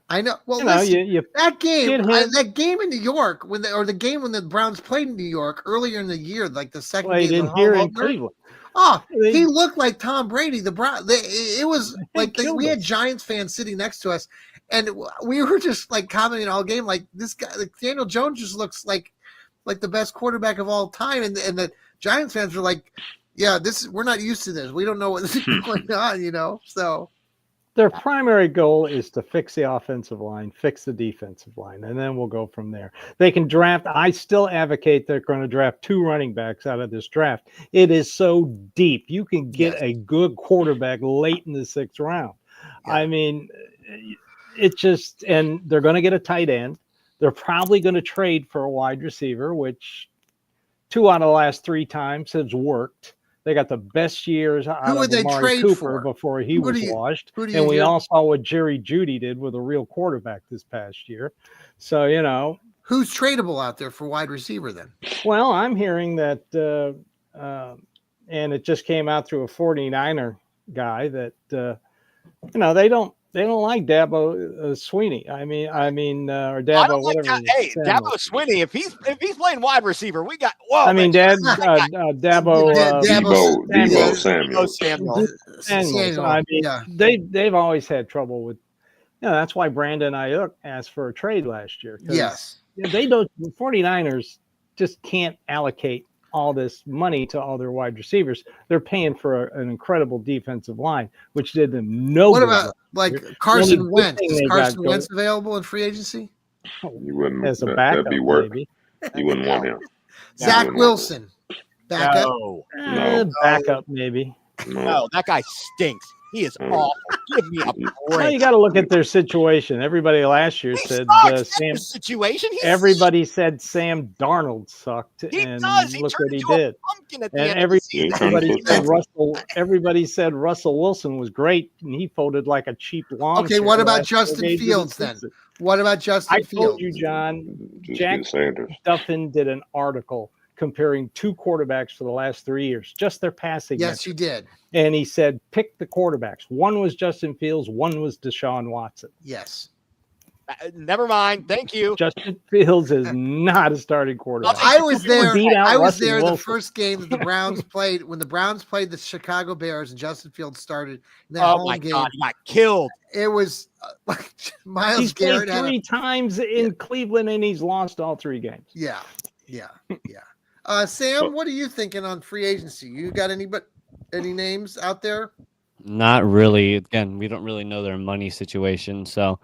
I know. Well, that game in New York the game when the Browns played in New York earlier in the year, like the second game here in Cleveland. Oh, he looked like Tom Brady. It was like we had Giants fans sitting next to us, And we were just like commenting all game, like this guy, like Daniel Jones, just looks like the best quarterback of all time. And the Giants fans were like, "Yeah, we're not used to this. We don't know what's going on," So their primary goal is to fix the offensive line, fix the defensive line, and then we'll go from there. They can draft. I still advocate they're going to draft 2 running backs out of this draft. It is so deep. You can get a good quarterback late in the 6th round. Yeah. I mean, it just, and they're going to get a tight end. They're probably going to trade for a wide receiver, which 2 out of the last 3 times has worked. They got the best years out of Amari Cooper before he was washed. And we all saw what Jerry Jeudy did with a real quarterback this past year. So, who's tradable out there for wide receiver then? Well, I'm hearing that, and it just came out through a 49er guy that, they don't like Dabo Sweeney. or Dabo, whatever. Hey, Dabo Sweeney, if he's playing wide receiver, we got. Whoa, Dabo Samuels. They've always had trouble with. That's why Brandon Ayuk asked for a trade last year. Yes, they don't. The 49ers just can't allocate all this money to all their wide receivers. They're paying for an incredible defensive line, which did them no good. What about Carson Wentz? Is Carson Wentz available in free agency? You wouldn't. As a backup, that'd be work. Maybe. You wouldn't want him. Zach Wilson, backup. No. Backup, maybe. No, that guy stinks. He is awful. Give me a break. Well, you got to look at their situation. Everybody last year said Sam. Situation. Everybody said Sam Darnold sucked, and look what he did. And everybody said Russell Wilson was great, and he folded like a cheap lawn. Okay, what about Justin Fields then? What about Justin Fields? I told you, John. Jack Duffin did an article comparing 2 quarterbacks for the last 3 years, just their passing. Yes, he did. And he said, pick the quarterbacks. One was Justin Fields, one was Deshaun Watson. Yes. Never mind. Thank you. Justin Fields is not a starting quarterback. I was there the first game that the Browns played, when the Browns played the Chicago Bears and Justin Fields started. Oh my God, he got killed. It was like Myles Garrett played 3 times in Cleveland, and he's lost all 3 games. Yeah. Sam, what are you thinking on free agency? You got any names out there? Not really. Again, we don't really know their money situation, so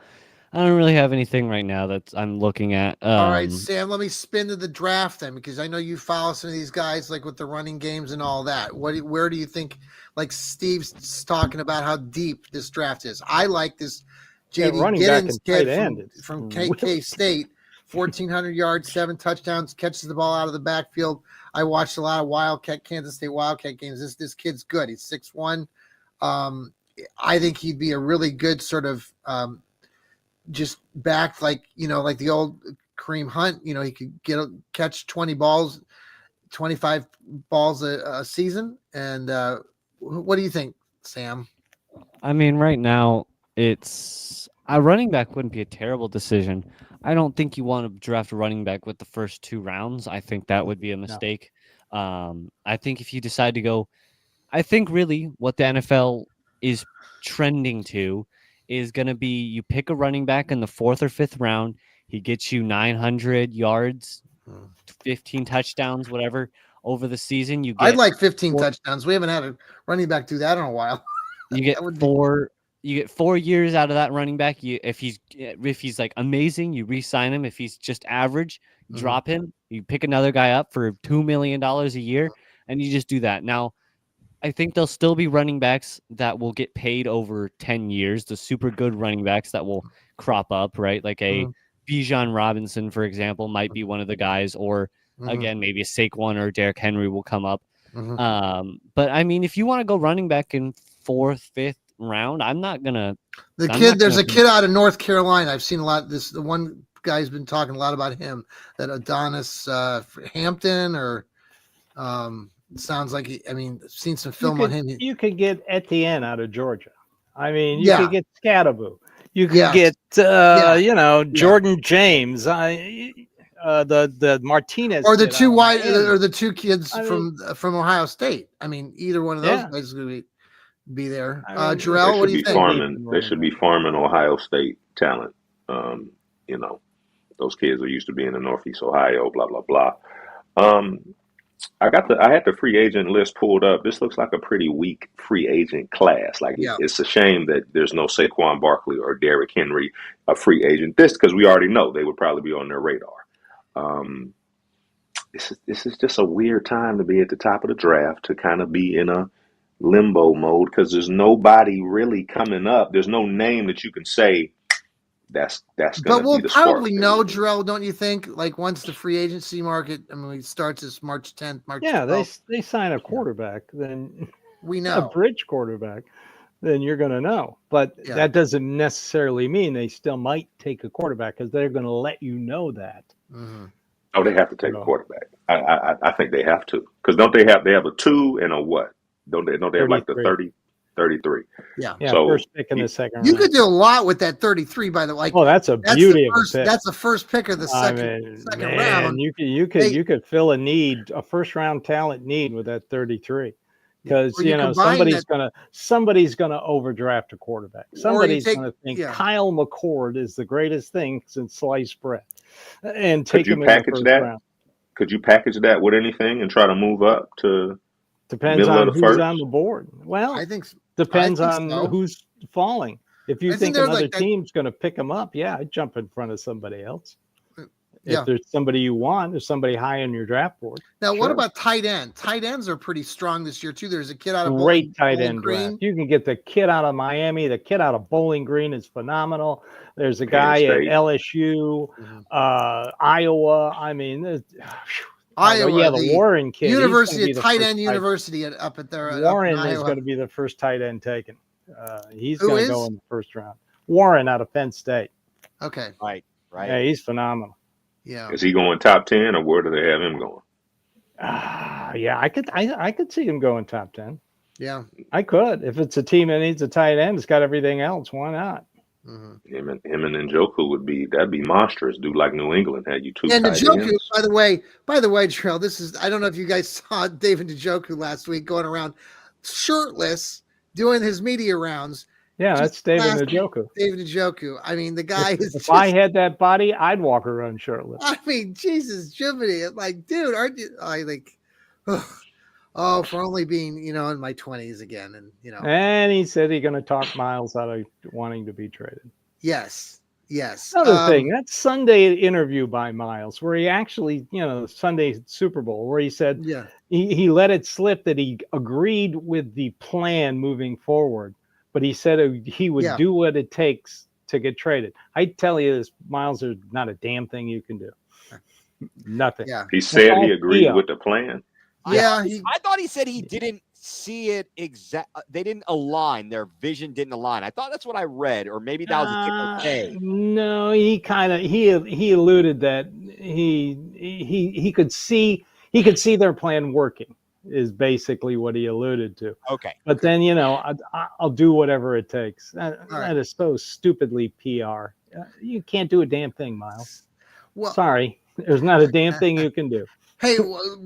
I don't really have anything right now that I'm looking at. All right, Sam, let me spin to the draft then, because I know you follow some of these guys like with the running games and all that. Where do you think, like Steve's talking about how deep this draft is? I like this JD Giddens kid from K-State. 1,400 yards, 7 touchdowns, catches the ball out of the backfield. I watched a lot of Kansas State Wildcat games. This kid's good. He's 6'1". I think he'd be a really good sort of just back like the old Kareem Hunt. He could catch 25 balls a season. And what do you think, Sam? I mean, right now it's a running back wouldn't be a terrible decision. I don't think you want to draft a running back with the first 2 rounds. I think that would be a mistake. No. I think if you decide to go, I think really what the NFL is trending to is going to be you pick a running back in the 4th or 5th round. He gets you 900 yards, 15 touchdowns, whatever, over the season. I'd like 15 touchdowns. We haven't had a running back do that in a while. You get 4. You get 4 years out of that running back. If he's like amazing, you re-sign him. If he's just average, drop him. You pick another guy up for $2 million a year, and you just do that. Now, I think there'll still be running backs that will get paid over 10 years. The super good running backs that will crop up, right? Like a Bijan Robinson, for example, might be one of the guys, or again, maybe a Saquon or Derrick Henry will come up. But I mean, if you want to go running back in 4th, 5th round, I'm not gonna. There's a kid out of North Carolina. I've seen a lot. The one guy's been talking a lot about him. That Adonis Hampton, or sounds like I've seen some film on him. You could get Etienne out of Georgia. I mean, you could get Scatterbo. You could get Jordan James. The Martinez, or the 2 or the 2 kids from Ohio State. I mean, either one of those guys is going to be be there. I mean, Jarrell, what do you think? They should be farming Ohio State talent. You know, those kids are used to being in Northeast Ohio. Blah blah blah. Um, I had the free agent list pulled up. This looks like a pretty weak free agent class. Like Yeah. it's a shame that there's no Saquon Barkley or Derrick Henry, a free agent. This because we already know they would probably be on their radar. This is just a weird time to be at the top of the draft, to kind of be in a limbo mode, because there's nobody really coming up. There's no name that you can say that's going to be the spark. But we'll probably know, Jarrell, don't you think? Like once the free agency market, I mean, it starts this March 10th, March 12th. They sign a quarterback, then we know a bridge quarterback, then you're going to know. But that doesn't necessarily mean they still might take a quarterback, because they're going to let you know that. Mm-hmm. Oh, they have to take a quarterback. I think they have to, because don't they have a 2 and a what? Don't they have like the 30, 33? Yeah. So first pick in the second you round. could do a lot with that 33, by the way. That's a beauty of a pick. That's the first pick of the second round. You could fill a first round talent need with that 33. Because somebody's gonna overdraft a quarterback. Somebody's gonna think Kyle McCord is the greatest thing since sliced bread, and take him in the first round. Could you package that with anything and try to move up to? Depends on who's on the board. Well, I think depends on who's falling. If you think another team's going to pick him up, I'd jump in front of somebody else. If there's somebody you want, there's somebody high on your draft board. Now, what about tight end? Tight ends are pretty strong this year too. There's a kid out of great tight end draft. You can get the kid out of Miami. The kid out of Bowling Green is phenomenal. There's a guy at LSU, Iowa. I mean, Iowa, the Warren kid. University, tight end university up at there. Warren is going to be the first tight end taken. He's going to go in the first round. Warren out of Penn State. Okay. Right. Yeah, he's phenomenal. Yeah. Is he going top 10, or where do they have him going? I could see him going top 10. Yeah. I could. If it's a team that needs a tight end, it's got everything else. Why not? Mm-hmm. Him and Njoku that'd be monstrous. Do like New England had you 2 and tight Njoku, ends. by the way, Trail, I don't know if you guys saw David Njoku last week going around shirtless doing his media rounds. Yeah, that's David Njoku. David Njoku. I mean, the guy is. If I had that body, I'd walk around shirtless. I mean, Jesus, Jiminy, like, dude, aren't you? I like, for only being, in my 20s again, and And he said he's going to talk Miles out of wanting to be traded. Yes. Another thing, that Sunday interview by Miles, where he actually, Sunday Super Bowl, where he said, he let it slip that he agreed with the plan moving forward. But he said he would do what it takes to get traded. I tell you this, Miles, there's not a damn thing you can do. Nothing. Yeah. He said he agreed with the plan. Yeah. I thought he said he didn't see it they didn't align. Their vision didn't align. I thought that's what I read, or maybe that was a different thing. No, he alluded that he could see their plan working. Is basically what he alluded to. Okay. But then, I'll do whatever it takes. That is so stupidly PR. You can't do a damn thing, Miles. Well, sorry. There's not a damn thing you can do. Hey,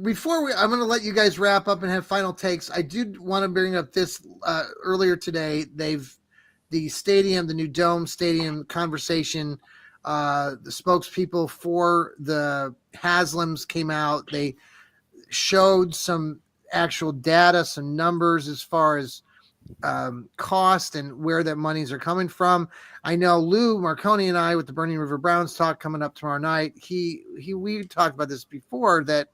before I'm going to let you guys wrap up and have final takes. I do want to bring up this earlier today. The new Dome Stadium conversation, the spokespeople for the Haslams came out. They showed some actual data, some numbers as far as cost and where that monies are coming from. I know Lou Marconi and I with the Burning River Browns talk coming up tomorrow night. We talked about this before, that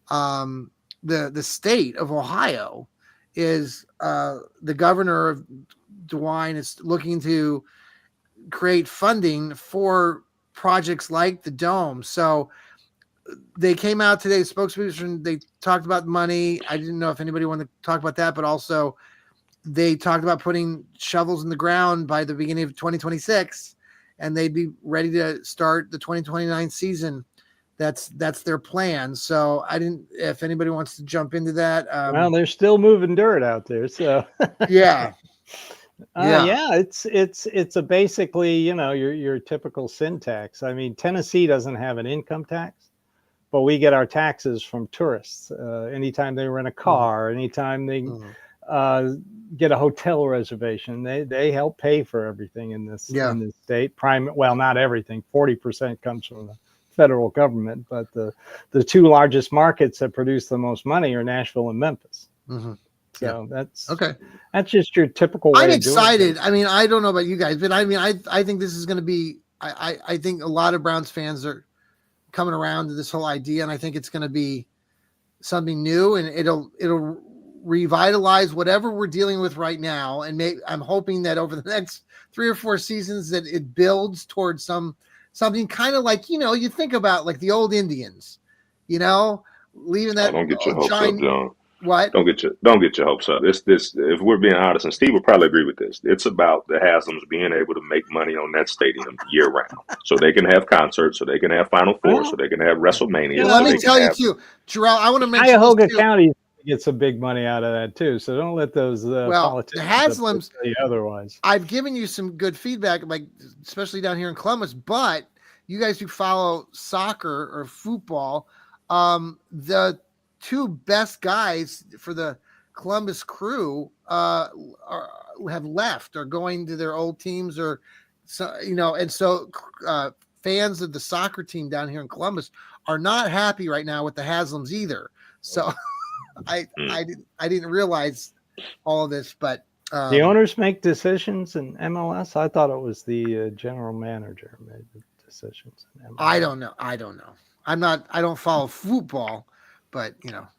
the state of Ohio is the governor of DeWine is looking to create funding for projects like the Dome. So they came out today, spokesperson, they talked about money. I didn't know if anybody wanted to talk about that, but also they talked about putting shovels in the ground by the beginning of 2026, and they'd be ready to start the 2029 season. That's their plan. So if anybody wants to jump into that. Well, they're still moving dirt out there. So yeah. It's a basically, your typical sin tax. I mean, Tennessee doesn't have an income tax. But we get our taxes from tourists. Anytime they rent a car, anytime they get a hotel reservation. They help pay for everything in this state. Well, not everything. 40% comes from the federal government, but the two largest markets that produce the most money are Nashville and Memphis. Mm-hmm. So that's okay. That's just your typical way. I'm excited. I mean, I don't know about you guys, but I mean, I think this is going to be. I think a lot of Browns fans are coming around to this whole idea, and I think it's going to be something new, and it'll revitalize whatever we're dealing with right now. And I'm hoping that over the next 3 or 4 seasons that it builds towards something kind of like, you think about like the old Indians, leaving that. Don't get your hopes up, John. What? Don't get your hopes up. This if we're being honest, and Steve will probably agree with this, it's about the Haslam's being able to make money on that stadium year round, so they can have concerts, so they can have Final Four, so they can have WrestleMania. Let me tell you too, Jarrell. I want to mention Cuyahoga County gets some big money out of that too. So don't let those politicians the Haslam's say otherwise. I've given you some good feedback, like especially down here in Columbus, but you guys who follow soccer or football, the 2 best guys for the Columbus Crew have left, or going to their old teams, or and so fans of the soccer team down here in Columbus are not happy right now with the Haslams either. So I didn't realize all of this, but the owners make decisions in MLS. I thought it was the general manager made the decisions in MLS. I don't know. I don't follow football, but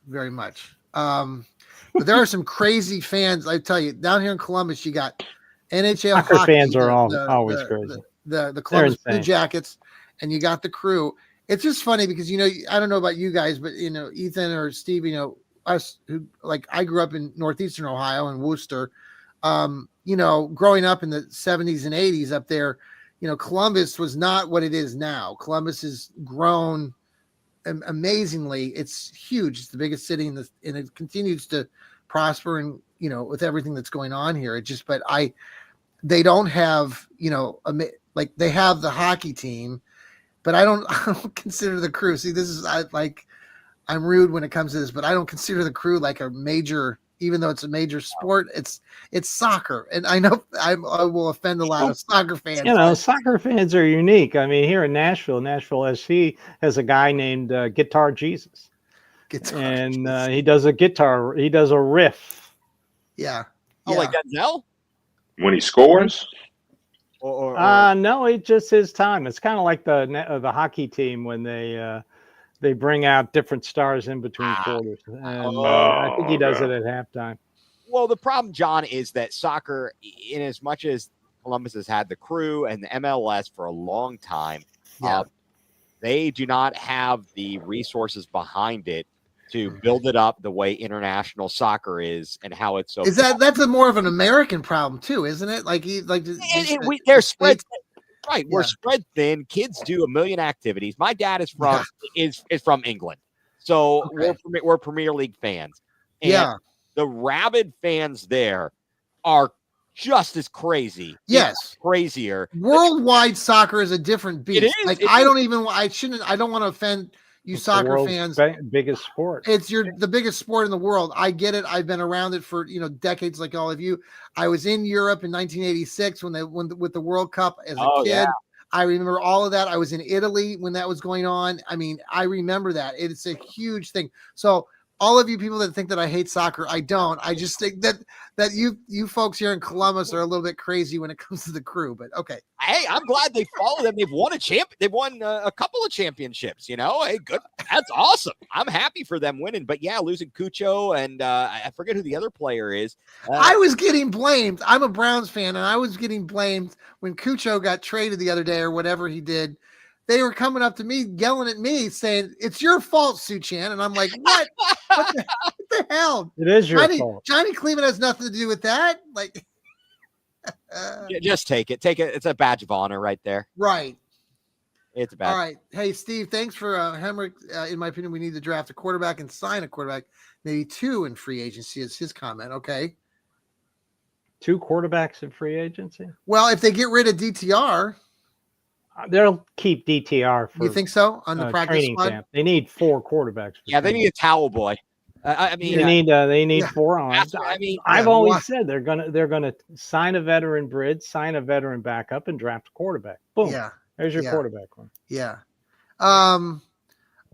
very much. But there are some crazy fans. I tell you, down here in Columbus, you got NHL soccer hockey, fans are always crazy. The Columbus Blue Jackets, and you got the Crew. It's just funny because I don't know about you guys, but Ethan or Steve, us who, like, I grew up in northeastern Ohio in Worcester. Growing up in the 70s and 80s up there, Columbus was not what it is now. Columbus has grown amazingly. It's huge. It's the biggest city and it continues to prosper, and with everything that's going on here. They don't have like they have the hockey team, but I don't consider the Crew. See, this is I'm rude when it comes to this, but I don't consider the Crew like a major, even though it's a major sport. It's soccer, and I know I will offend a lot of soccer fans. Soccer fans are unique. I mean, here in Nashville SC has a guy named Guitar Jesus, he does a guitar. He does a riff. Yeah. Oh, like Denzel when he scores. No, it's just his time. It's kind of like the hockey team when they bring out different stars in between quarters, and I think he does it at halftime. Well, the problem, John, is that soccer, in as much as Columbus has had the Crew and the MLS for a long time, they do not have the resources behind it to build it up the way international soccer is, and how it's so. That's a more of an American problem too, isn't it? They're spread. Right, we're spread thin. Kids do a million activities. My dad is from England, so we're Premier League fans. And the rabid fans there are just as crazy. Yes, crazier. Worldwide soccer is a different beast. It is. I don't want to offend you soccer fans. Biggest sport. It's the biggest sport in the world. I get it. I've been around it for decades, like all of you. I was in Europe in 1986 with the World Cup as a kid. Yeah. I remember all of that. I was in Italy when that was going on. I mean, I remember that. It's a huge thing. So all of you people that think that I hate soccer, I don't. I just think that you folks here in Columbus are a little bit crazy when it comes to the Crew. But okay. Hey, I'm glad they follow them. They've won They've won a couple of championships. Hey, good. That's awesome. I'm happy for them winning. But yeah, losing Cucho and I forget who the other player is. I was getting blamed. I'm a Browns fan, and I was getting blamed when Cucho got traded the other day or whatever he did. They were coming up to me, yelling at me, saying, "It's your fault, Suchan." And I'm like, what? What the hell? It is your fault. Johnny Cleveland has nothing to do with that. Like, just take it. Take it. It's a badge of honor right there. Right. It's a badge. All right. Hey, Steve, thanks for Hemrick. In my opinion, we need to draft a quarterback and sign a quarterback, maybe 2 in free agency is his comment. Okay. 2 quarterbacks in free agency? Well, if they get rid of DTR. They'll keep DTR for. You think so on the practice training squad? camp. They need 4 quarterbacks. They need a towel boy. I mean, they need 4 arms. I mean, I've always said they're gonna sign a veteran bridge, sign a veteran backup, and draft a quarterback. Boom. Yeah. There's your quarterback one. Yeah. All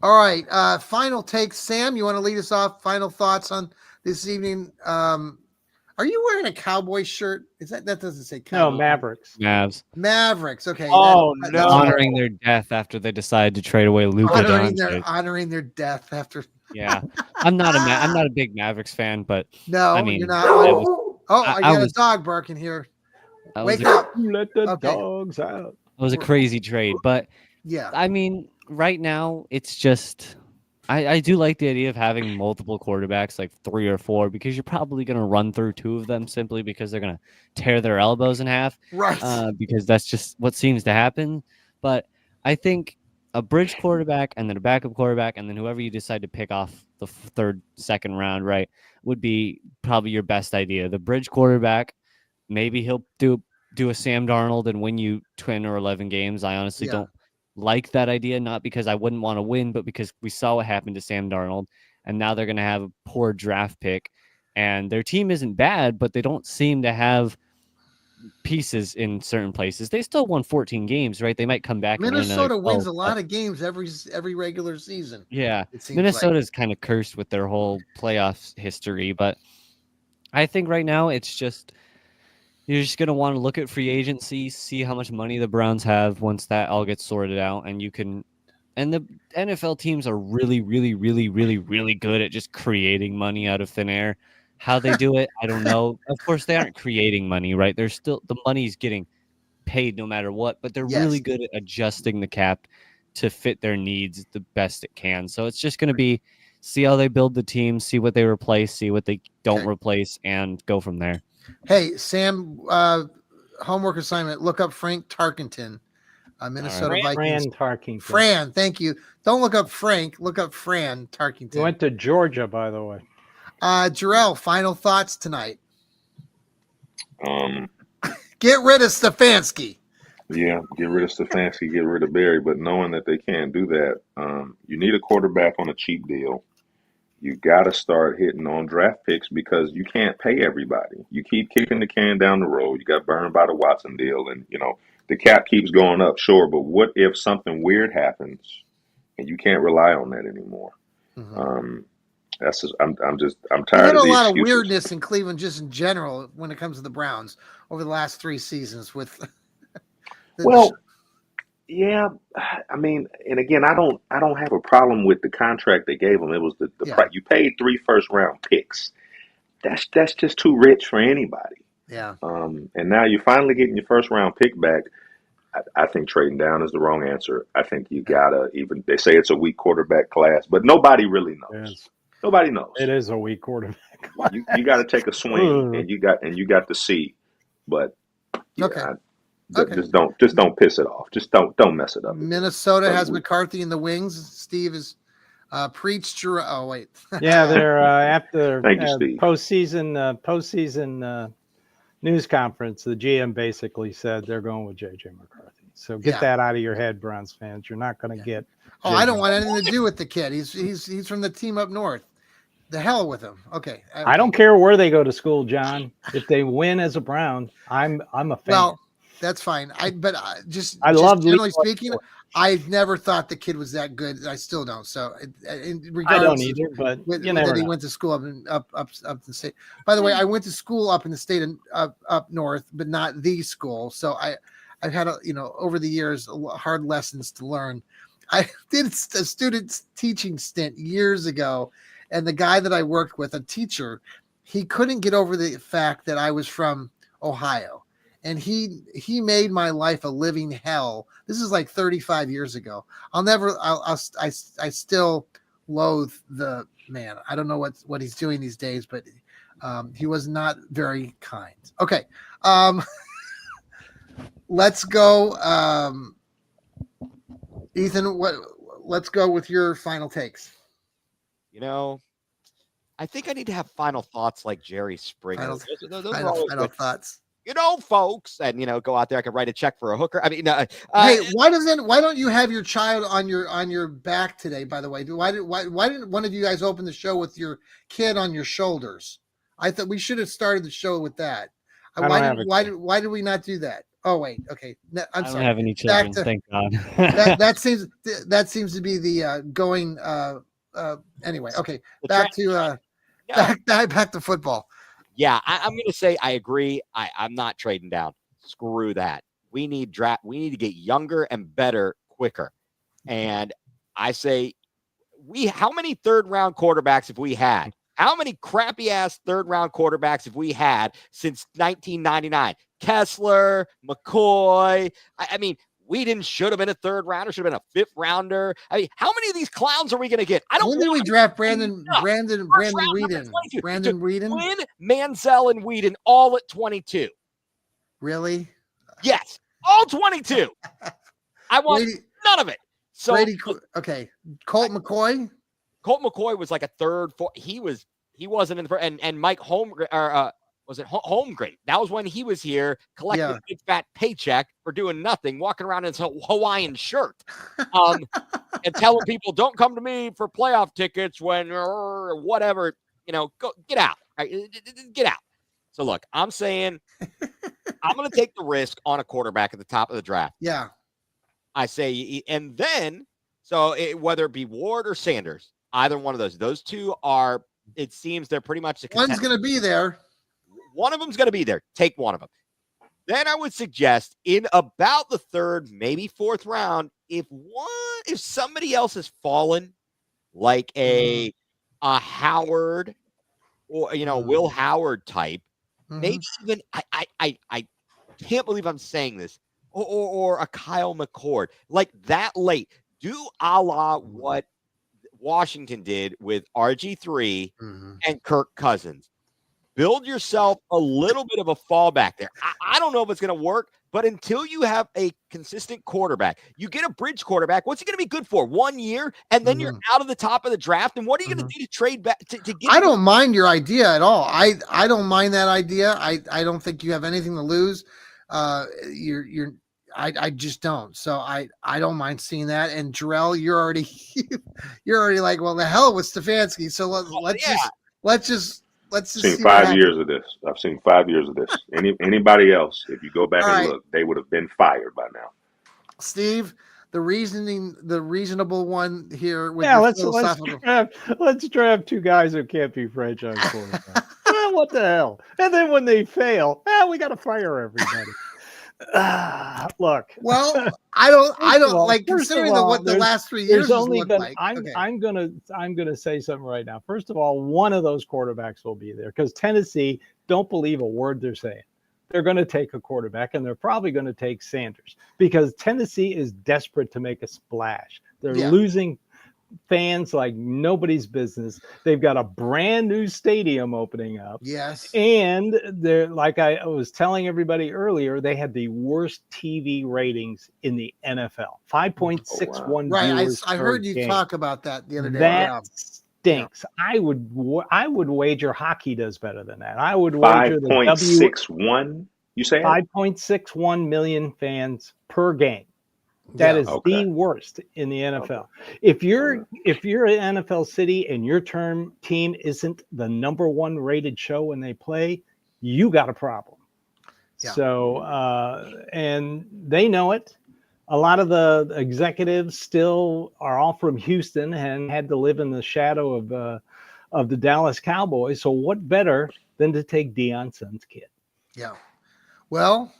right. Final takes. Sam, you want to lead us off? Final thoughts on this evening? Are you wearing a cowboy shirt? That doesn't say cowboy? No, Mavericks. Mavericks. Okay. Oh, no. Honoring their death after they decide to trade away Luka Doncic. Honoring their death after. Yeah, I'm not a big Mavericks fan, but no, I mean, you're not. I got a dog barking here. Wake up! Let the dogs out. It was a crazy trade, but yeah, I mean, right now it's just. I do like the idea of having multiple quarterbacks, like 3 or 4, because you're probably going to run through 2 of them simply because they're going to tear their elbows in half. Right. Because that's just what seems to happen. But I think a bridge quarterback and then a backup quarterback and then whoever you decide to pick off the second round, right, would be probably your best idea. The bridge quarterback, maybe he'll do a Sam Darnold and win you 10 or 11 games. I honestly don't like that idea, not because I wouldn't want to win, but because we saw what happened to Sam Darnold, and now they're going to have a poor draft pick, and their team isn't bad, but they don't seem to have pieces in certain places. They still won 14 games, right? They might come back. Minnesota wins a lot of games every regular season. Yeah, Minnesota's kind of cursed with their whole playoff history, but I think right now it's just. You're just going to want to look at free agency, see how much money the Browns have once that all gets sorted out. And the NFL teams are really, really, really, really, really good at just creating money out of thin air. How they do it, I don't know. Of course, they aren't creating money, right? They're still, the money's getting paid no matter what, but they're really good at adjusting the cap to fit their needs the best it can. So it's just going to be, see how they build the team, see what they replace, see what they don't replace, and go from there. Hey, Sam, homework assignment, look up Frank Tarkenton, Minnesota Vikings. Fran Tarkenton. Fran, thank you. Don't look up Frank, look up Fran Tarkenton. He went to Georgia, by the way. Jarrell, final thoughts tonight. Get rid of Stefanski. Yeah, get rid of Stefanski, get rid of Barry, but knowing that they can't do that, you need a quarterback on a cheap deal. You got to start hitting on draft picks because you can't pay everybody. You keep kicking the can down the road. You got burned by the Watson deal, and the cap keeps going up. Sure, but what if something weird happens and you can't rely on that anymore? I'm tired. There's been of a lot excuses. of weirdness in Cleveland, just in general, when it comes to the Browns over the last 3 seasons. With yeah, I mean, and again, I don't have a problem with the contract they gave him. It was the price. You paid 3 first-round picks. That's just too rich for anybody. Yeah. And now you're finally getting your first-round pick back. I think trading down is the wrong answer. I think you gotta they say it's a weak quarterback class, but nobody really knows. Nobody knows. It is a weak quarterback class. You got to take a swing, and you got to see, but Just don't piss it off. Just don't mess it up. Minnesota has McCarthy in the wings. Steve is preached. Oh wait. Yeah, they're after Steve. postseason news conference. The GM basically said they're going with JJ McCarthy. So get that out of your head, Browns fans. You're not going to get. Oh, I don't want anything to do with the kid. He's from the team up north. The hell with him. Okay. I don't care where they go to school, John. If they win as a Brown, I'm a fan. Well, that's fine. Just generally speaking, I've never thought the kid was that good. I still don't. So, I don't either. But he went to school up the state. By the way, I went to school up in the state up north, but not the school. So I've had over the years hard lessons to learn. I did a student teaching stint years ago, and the guy that I worked with, a teacher, he couldn't get over the fact that I was from Ohio. And he made my life a living hell. This is like 35 years ago. I still loathe the man. I don't know what he's doing these days, but he was not very kind. Okay. Let's go. Ethan, let's go with your final takes. I think I need to have final thoughts like Jerry Springer. Final thoughts. folks, and go out there. I could write a check for a hooker. I mean, hey, why don't you have your child on your back today? By the way, why didn't one of you guys open the show with your kid on your shoulders? I thought we should have started the show with that. Why did we not do that? Oh wait, okay. I'm sorry. I don't have any children, thank God. that seems to be the going. Anyway, okay. Back to football. Yeah, I'm going to say I agree. I'm not trading down. Screw that. We need to get younger and better quicker. And I say, how many third-round quarterbacks have we had? How many crappy-ass third-round quarterbacks have we had since 1999? Kessler, McCoy. I mean, Whedon should have been a third rounder, should have been a fifth rounder. I mean, how many of these clowns are we going to get? When did we draft Brandon Whedon? Brandon Whedon? Quinn, Manziel, and Whedon all at 22. Really? Yes, all 22. I want none of it. So okay. Colt McCoy? Colt McCoy was like a third, fourth. He wasn't in the first, and Mike Holmgren, was it Holmgren? That was when he was here collecting a big fat paycheck for doing nothing, walking around in his Hawaiian shirt, and telling people, "Don't come to me for playoff tickets when or whatever." Go get out, right? Get out. So look, I'm saying I'm going to take the risk on a quarterback at the top of the draft. Yeah, I say, and then whether it be Ward or Sanders, either one of those two are. It seems they're pretty much the one's going to be there. One of them's going to be there. Take one of them. Then I would suggest in about the third, maybe fourth round, if somebody else has fallen, like a Howard or Will Howard type, maybe even I can't believe I'm saying this, or a Kyle McCord, like that late. Do a la what Washington did with RG3 and Kirk Cousins. Build yourself a little bit of a fallback there. I don't know if it's going to work, but until you have a consistent quarterback, you get a bridge quarterback. What's he going to be good for? 1 year, and then you're out of the top of the draft. And what are you going to do to trade back to get? I don't mind your idea at all. I don't mind that idea. I don't think you have anything to lose. I just don't. So I don't mind seeing that. And Jarrell, you're already like, well, the hell with Stefanski. So let's just seen 5 years of this. I've seen 5 years of this. Anybody else, if you go back and look, they would have been fired by now. Steve, the reasonable one here. With let's draft two guys who can't be franchise quarterbacks. What the hell? And then when they fail, we got to fire everybody. Look. Well, I don't like considering what the last 3 years has looked like. I'm gonna say something right now. First of all, one of those quarterbacks will be there because Tennessee don't believe a word they're saying. They're going to take a quarterback, and they're probably going to take Sanders because Tennessee is desperate to make a splash. They're losing fans like nobody's business. They've got a brand new stadium opening up. Yes. And they're, like I was telling everybody earlier, they had the worst TV ratings in the NFL. 5.61 Right. I heard you talk about that the other day. That stinks. I would wager hockey does better than that. I would wager 5.61. You say 5.61 million fans per game. That is the worst in the NFL. If you're an NFL city and your team isn't the number one rated show when they play, you got a problem. Yeah. So, and they know it. A lot of the executives still are all from Houston and had to live in the shadow of the Dallas Cowboys. So what better than to take Deion Sund's kid? Yeah. Well,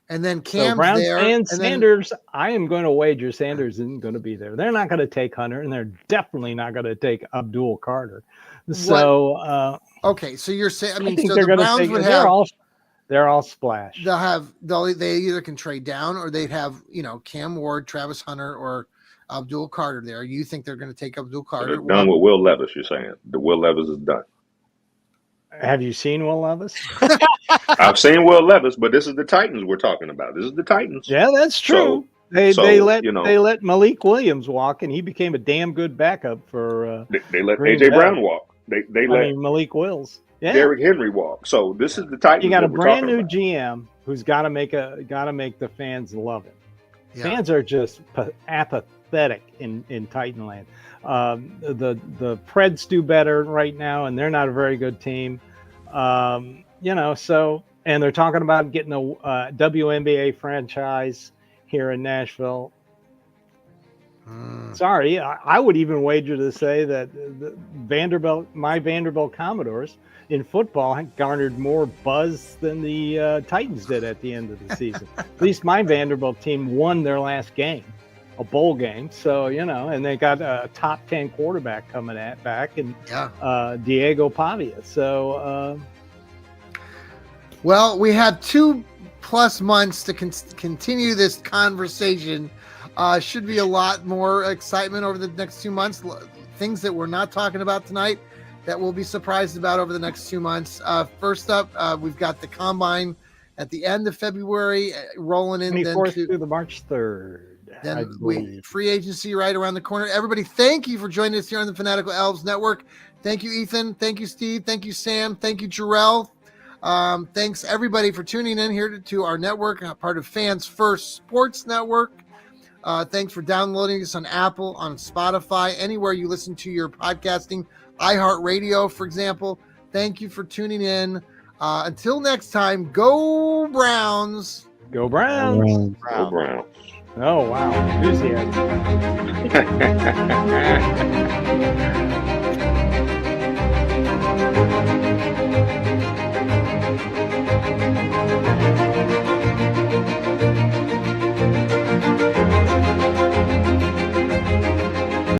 and then Cam's Browns there. And Sanders, I am going to wager Sanders isn't going to be there. They're not going to take Hunter, and they're definitely not going to take Abdul Carter. So, okay. So you're saying, I think so the Browns would have. They're all splashed. They either can trade down or they'd have, Cam Ward, Travis Hunter, or Abdul Carter there. You think they're going to take Abdul Carter? They're done with Will Levis, you're saying. The Will Levis is done. Have you seen Will Levis? I've seen Will Levis, but this is the Titans we're talking about. This is the Titans. Yeah, that's true. They let Malik Williams walk, and he became a damn good backup for. They let AJ Brown walk. They let Malik Wills. Derrick Henry walk. So this is the Titans. You got a that we're brand talking new about. GM who's got to make the fans love him. Yeah. Fans are just apathetic in Titanland. The Preds do better right now, and they're not a very good team. So, and they're talking about getting a WNBA franchise here in Nashville. Sorry, I would even wager to say that my Vanderbilt Commodores in football garnered more buzz than the Titans did at the end of the season. At least my Vanderbilt team won their last game, a bowl game. So, and they got a top 10 quarterback coming back, and Diego Pavia. So, well, we have 2+ months to continue this conversation. Should be a lot more excitement over the next 2 months. Things that we're not talking about tonight that we'll be surprised about over the next 2 months. First up, we've got the Combine at the end of February rolling in. 24th through the March 3rd. Then free agency right around the corner. Everybody, thank you for joining us here on the Fanatical Elfz Network. Thank you, Ethan. Thank you, Steve. Thank you, Sam. Thank you, Jarrell. Thanks, everybody, for tuning in here to our network, part of Fans First Sports Network. Thanks for downloading us on Apple, on Spotify, anywhere you listen to your podcasting, iHeartRadio, for example. Thank you for tuning in. Until next time, go Browns. Go Browns. Go Browns. Oh, wow. Enthusiasm.